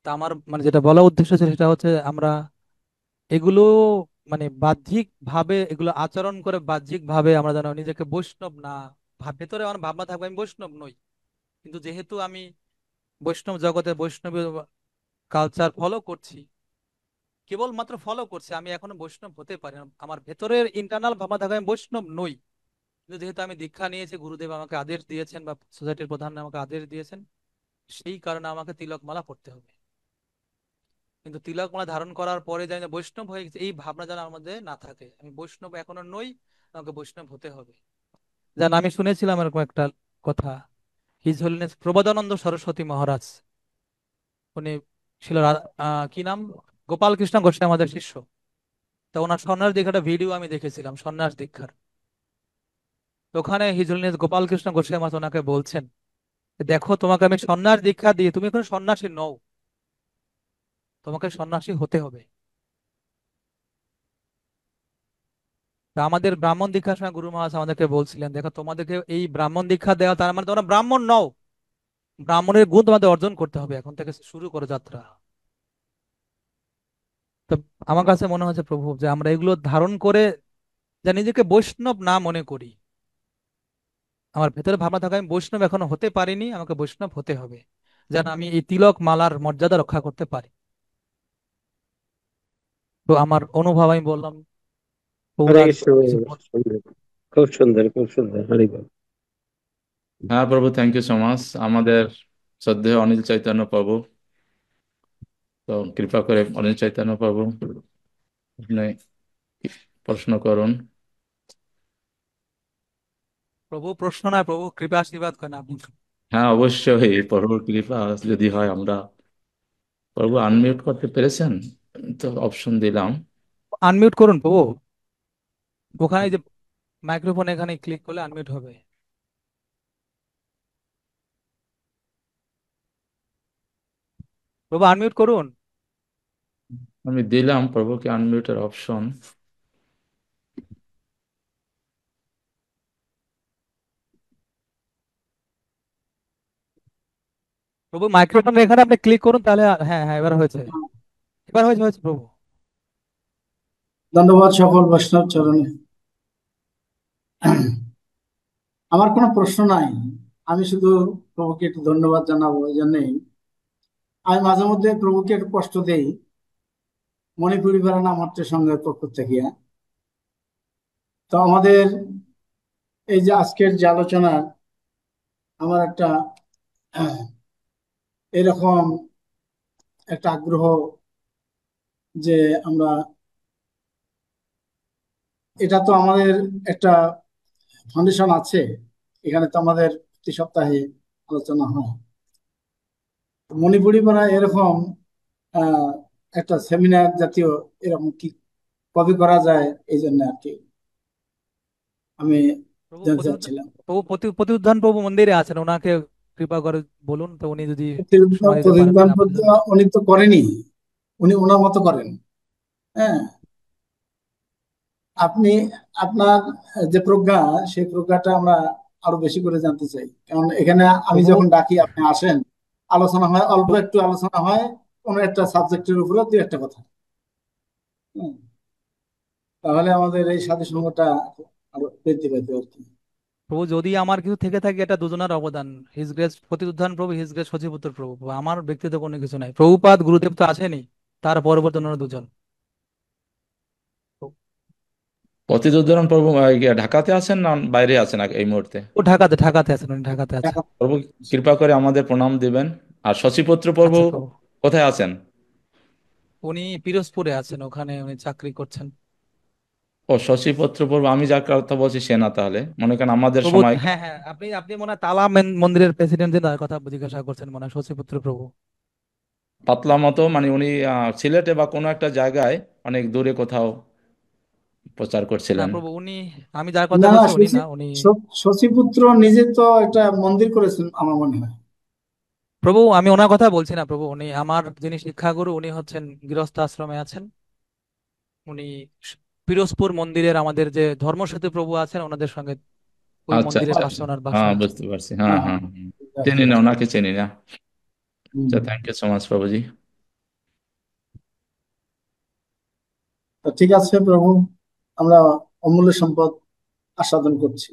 তা আমার মানে যেটা বলা উদ্দেশ্য ছিল সেটা হচ্ছে আমরা এগুলো মানে বাহ্যিক ভাবে এগুলো আচরণ করে বাহ্যিক ভাবে আমরা যেন নিজেকে বৈষ্ণব না ভেতরে আমার ভাবনা থাকবে আমি বৈষ্ণব নই, কিন্তু যেহেতু আমি বৈষ্ণব জগতে বৈষ্ণবী কালচার ফলো করছি, কেবলমাত্র ফলো করছি, আমি এখনো বৈষ্ণব হতে পারি না। আমার ভেতরের ইন্টারনাল ভাবনা থাকবে আমি বৈষ্ণব নই, কিন্তু যেহেতু আমি দীক্ষা নিয়েছি, গুরুদেব আমাকে আদেশ দিয়েছেন বা সোসাইটির প্রধান আমাকে আদেশ দিয়েছেন, সেই কারণে আমাকে তিলক মালা পড়তে হবে। কিন্তু তিলক মালা ধারণ করার পরে জানি না বৈষ্ণব হয়ে গেছে এই ভাবনা যেন আমার মধ্যে না থাকে, আমি বৈষ্ণব এখনো নই, আমাকে বৈষ্ণব হতে হবে। যেন আমি শুনেছিলাম এরকম একটা কথা, হিজ হোলিনেস প্রবোধানন্দ সরস্বতী মহারাজ, উনি ছিল কি নাম, গোপাল কৃষ্ণ গোস্বামী আমাদের শিষ্য। তো ওনার সন্ন্যাস দীক্ষাটা ভিডিও আমি দেখেছিলাম, সন্ন্যাস দীক্ষার। তো ওখানে হিজ হোলিনেস গোপাল কৃষ্ণ গোস্বামী মহারাজ ওনাকে বলছেন, দেখো তোমাকে আমি সন্ন্যাস দীক্ষা দিয়ে তুমি কোনো সন্ন্যাসী নও, তোমাকে সন্ন্যাসী হতে হবে। তা আমাদের ব্রাহ্মণ দীক্ষার সময় গুরু মহারাজ আমাদেরকে বলছিলেন, দেখো তোমাদেরকে এই ব্রাহ্মণ দীক্ষা দেওয়া তার মানে তোমরা ব্রাহ্মণ নও, ব্রাহ্মণের গুণ তোমাদের অর্জন করতে হবে, এখন থেকে শুরু করো যাত্রা। তো আমার কাছে মনে হচ্ছে প্রভু যে আমরা এগুলো ধারণ করে যা নিজেকে বৈষ্ণব না মনে করি, আমার ভেতরে ভাবনা থাকা আমি বৈষ্ণব এখনো হতে পারিনি, আমাকে বৈষ্ণব হতে হবে, যেন আমি এই তিলক মালার মর্যাদা রক্ষা করতে পারি। তো আমার অনুভব আমি বললাম, হরে প্রভুরা কৃষ্ণ। কিছু সুন্দর, খুব সুন্দর, খুব সুন্দর, হরি বল। হ্যাঁ প্রভু, থ্যাংক ইউ সো মাচ। আমাদের শ্রদ্ধেয় অনিল চৈতন্য প্রভু, তো কৃপা করে অনিল চৈতন্য প্রভু আপনি প্রশ্ন করুন। প্রভু প্রশ্ন নয়, প্রভু কৃপা আশীর্বাদ করেন আপনি। হ্যাঁ অবশ্যই, প্রভুর কৃপা যদি হয় আমরা। প্রভু আনমিউট করতে পেরেছেন? তো অপশন দিলাম। আনমিউট করুন প্রভু, ওখানে যে মাইক্রোফোন এখানে ক্লিক করলে আনমিউট হবে। প্রভু আনমিউট করুন। আমি দিলাম প্রভুকে আনমিউটের অপশন। প্রভু মাইক্রোফোন এখানে আপনি ক্লিক করুন, তাহলে হ্যাঁ হ্যাঁ এবার হয়েছে, এবার হয়েছে হয়েছে প্রভু। ধন্যবাদ সকল বৈষ্ণব চরণে। আমার কোনো প্রশ্ন নাই, আমি শুধু প্রভুকে একটু ধন্যবাদ জানাবো। এই জন্যেই আমি মাঝে মধ্যে প্রভুকে একটু কষ্ট দেই, মণিপুরি বেড়া নামার্থ সংঘের পক্ষ থেকে। তো আমাদের এই যে আজকের যে আলোচনা, আমার একটা এরকম একটা আগ্রহ যে আমরা, এটা তো আমাদের একটা ফাউন্ডেশন আছে, এখানে তো আমাদের প্রতি সপ্তাহে আলোচনা হয়। মণিপুরি পাড়া এরকম আহ একটা সেমিনার জাতীয় এরকম কি কবে করা যায়, এই জন্য আর কি আমি প্রভু জানতে প্রতিউত্থান, চাচ্ছিলাম। প্রভু প্রতিউত্থান প্রভু মন্দিরে আছেন, ওনাকে কৃপা করে বলুন, তো উনি যদি প্রতিবিধান সময় দিতে পারেন প্রতিবিধান তাহলে আমাদের জন্য। উনি তো করেনি, উনি ওনার মতো করেন। হ্যাঁ, আপনি আপনার যে প্রজ্ঞা, সেই প্রজ্ঞাটা আমরা আরো বেশি করে জানতে চাই, কারণ এখানে আমি প্রভু যখন ডাকি আপনি আসেন, আলোচনা হয়, অল্প একটু আলোচনা হয় কোনো একটা সাবজেক্টের উপরে, দুই একটা কথা। হুম, তাহলে আমাদের এই সাধু সঙ্গটা আরো বৃদ্ধি পেতে আর কি। প্রভু যদি আমার কিছু থেকে থাকে এটা দুজনের অবদান, হিজ গ্রেস প্রতিউত্থান প্রভু, হিজ গ্রেস সচিপুত্র প্রভু, প্রভু, আমার ব্যক্তিগত কোনো কিছু নাই। প্রভুপাদ গুরুদেব তো আছেনই, তার পরবর্তী অন্যান্য দুজন। প্রতিযোদ্ধরণ প্রভু ঢাকাতে আছেন না বাইরে আছেন এই মুহূর্তে? ও ঢাকাতে, ঢাকাতে আছেন, উনি ঢাকাতে আছেন। দেখা প্রভু কৃপা করে আমাদের প্রণাম দিবেন আর শশীপুত্র প্রভু আচ্ছা প্রভু, কোথায় আছেন? উনি পিরোজপুরে আছেন, ওখানে উনি চাকরি করছেন। ও, শশীপুত্র প্রভু, আমি যার কথা বলছি সে না, তাহলে মনে করেন আমাদের প্রভু, সময় হ্যাঁ হ্যাঁ, আপনি আপনি মনে হয় তালা মন্দিরের প্রেসিডেন্ট, যে তার কথা জিজ্ঞাসা করছেন মনে হয়, শশীপুত্র প্রভু। পাতলা মতো, মানে উনি সিলেটে বা কোনো একটা জায়গায় অনেক দূরে কোথাও প্রচার না করছিলেন। প্রভু, উনি, আমি যার কথা না না, বলছি উনি না, উনি। শশীপুত্র নিজে তো একটা মন্দির করেছেন আমার মনে হয়। প্রভু, আমি ওনার কথা বলছি না প্রভু, উনি আমার যিনি শিক্ষাগুরু উনি হচ্ছেন গৃহস্থ আশ্রমে আছেন। উনি পিরোজপুর মন্দিরের আমাদের যে ধর্মসেতু প্রভু আছেন ওনাদের সঙ্গে ওই আচ্ছা মন্দিরের আচ্ছা পাশে আচ্ছা, ওনার বাসা হ্যাঁ আছে। বুঝতে পারছি, হ্যাঁ হ্যাঁ হ্যাঁ হ্যাঁ, হ্যাঁ। ঠিক আছে, চিনি ঠিক না, আছে। ওনাকে চিনি না। হুম। আচ্ছা, থ্যাংক ইউ সো মাচ প্রভুজি। তো ঠিক আছে প্রভু, আমরা অমূল্য সম্পদ আস্বাদন করছি।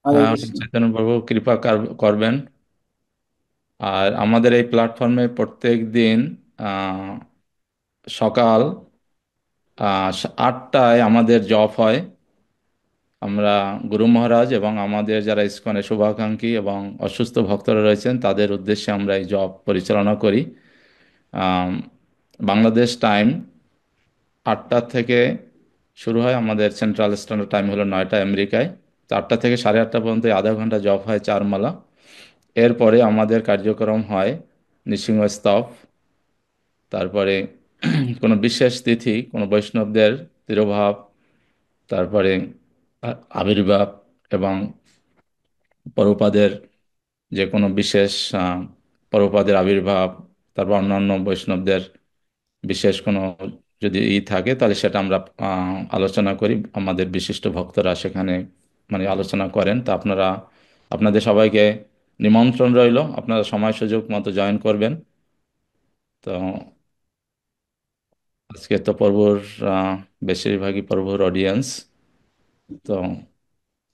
হরে হ্যাঁ, কৃষ্ণ। চৈতন্য প্রভু কৃপা করবেন। আর আমাদের এই প্ল্যাটফর্মে প্রত্যেক দিন আহ, সকাল 8টায় আমাদের জপ হয়। আমরা গুরু মহারাজ এবং আমাদের যারা ইসকনে শুভাকাঙ্ক্ষী এবং অসুস্থ ভক্তরা রয়েছেন তাদের উদ্দেশ্যে আমরা এই জপ পরিচালনা করি। আম, বাংলাদেশ টাইম 8টা থেকে শুরু হয়, আমাদের সেন্ট্রাল স্ট্যান্ডার্ড টাইম হলো 9টা আমেরিকায়। তো 8টা থেকে 8:30 পর্যন্ত এই আধা ঘন্টা জপ হয় 4 মালা। এরপরে আমাদের কার্যক্রম হয় নৃসিংহ স্তব। তারপরে কোনো বিশেষ তিথি, কোনো বৈষ্ণবদের তিরোভাব, তারপরে আবির্ভাব এবং পরপাদের যে কোনো বিশেষ পরপাদের আবির্ভাব, তারপর অন্যান্য বৈষ্ণবদের বিশেষ কোনো যদি থাকে তাহলে সেটা আমরা আলোচনা করি। আমাদের বিশিষ্ট ভক্তরা সেখানে মানে আলোচনা করেন। তা আপনারা, আপনাদের সবাইকে নিমন্ত্রণ রইল, আপনারা সময় সুযোগ মতো জয়েন করবেন। তো আজকে তো প্রভুর আহ, বেশিরভাগই প্রভুর অডিয়েন্স। তো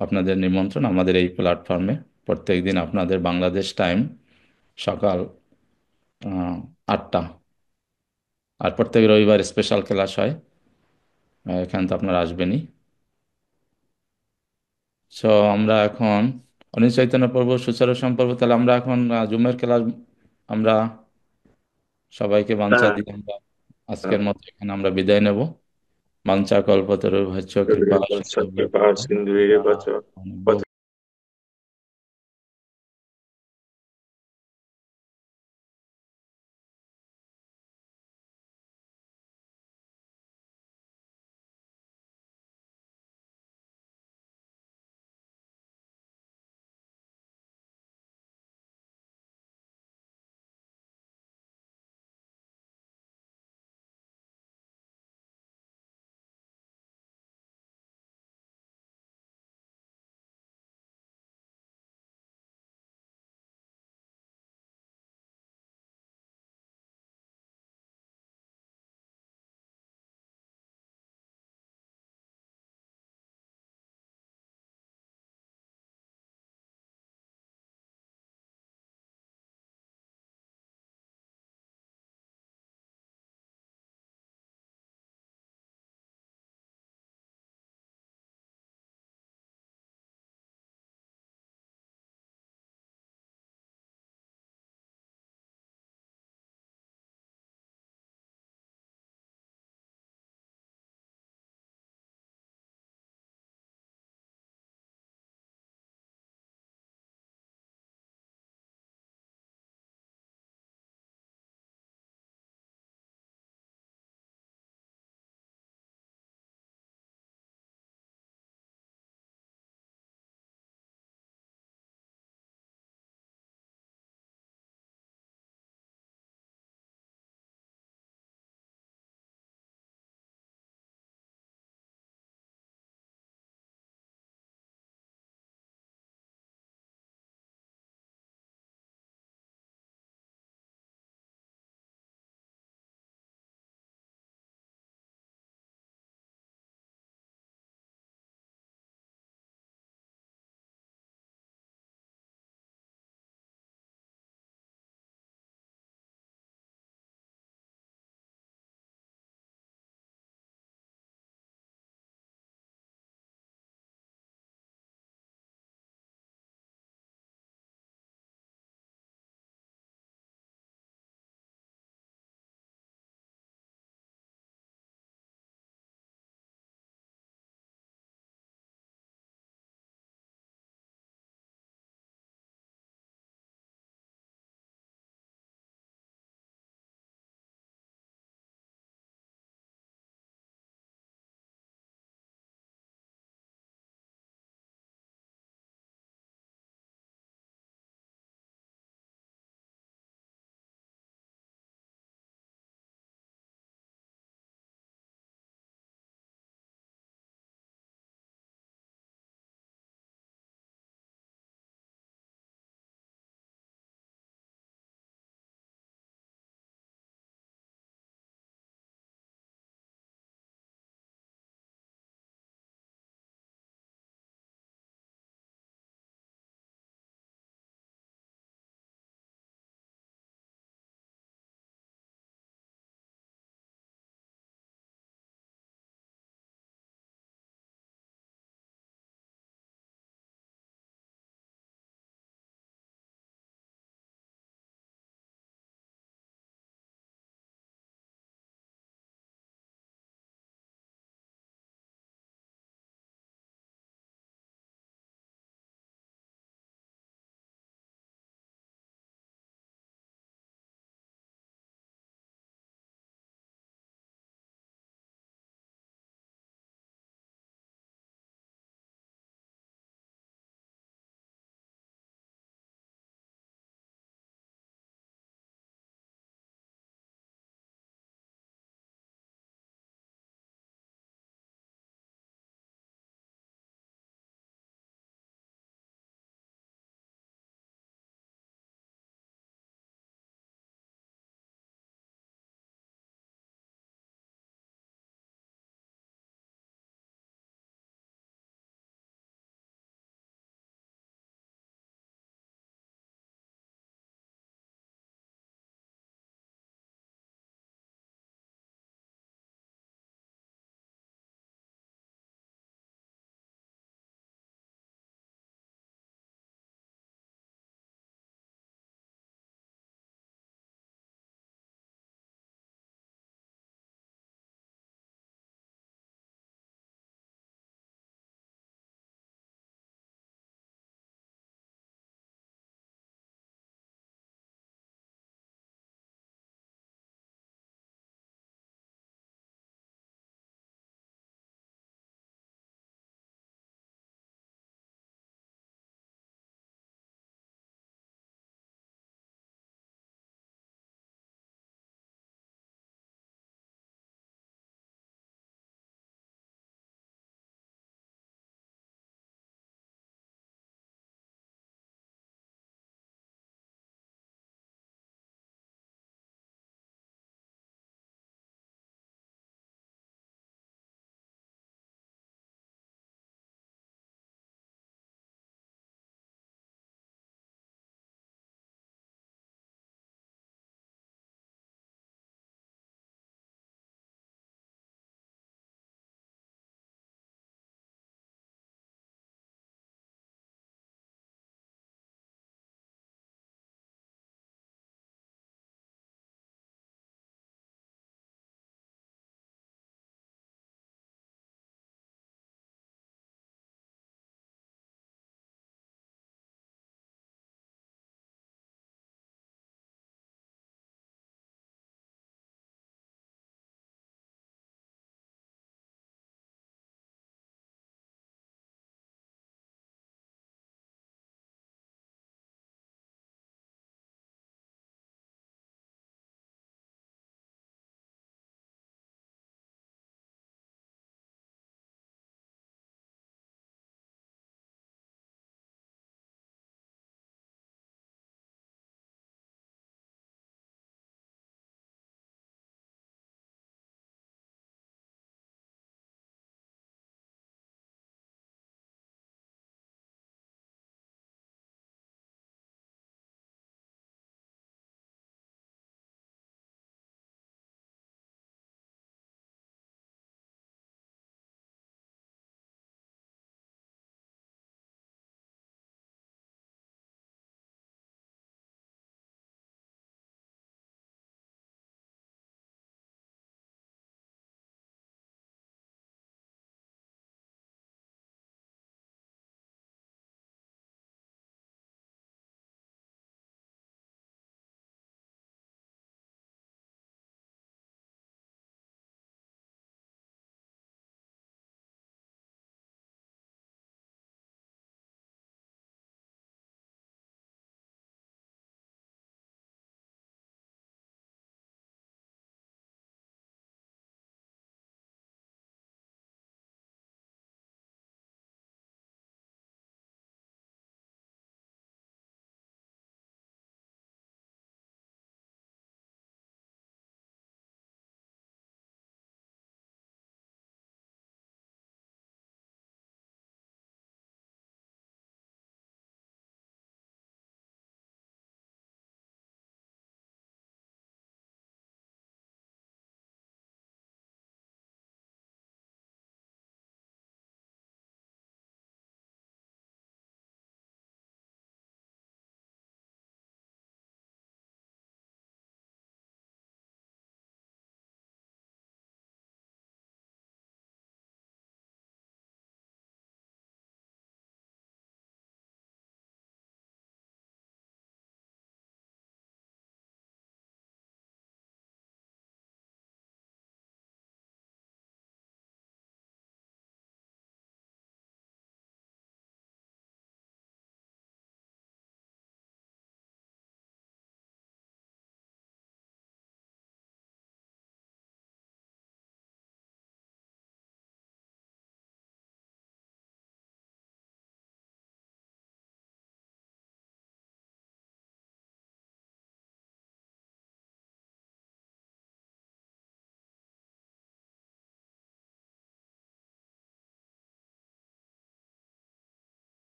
আপনাদের নিমন্ত্রণ আমাদের এই প্ল্যাটফর্মে প্রত্যেকদিন আপনাদের বাংলাদেশ টাইম সকাল 8টা। আর প্রত্যেক রবিবার স্পেশাল ক্লাস হয়, এখানে তো আপনারা আসবেনই। সো আমরা এখন অনিল চৈতন্য প্রভু সুচারু সম্পর্ক, তাহলে আমরা এখন জুমের ক্লাস আমরা সবাইকে বাঞ্ছা হ্যাঁ, দিয়ে আমরা হ্যাঁ। আজকের মতো এখানে আমরা বিদায় নেব। বাঞ্ছা কল্পতরু ভচ্চ কৃপা কৃপা সিন্ধু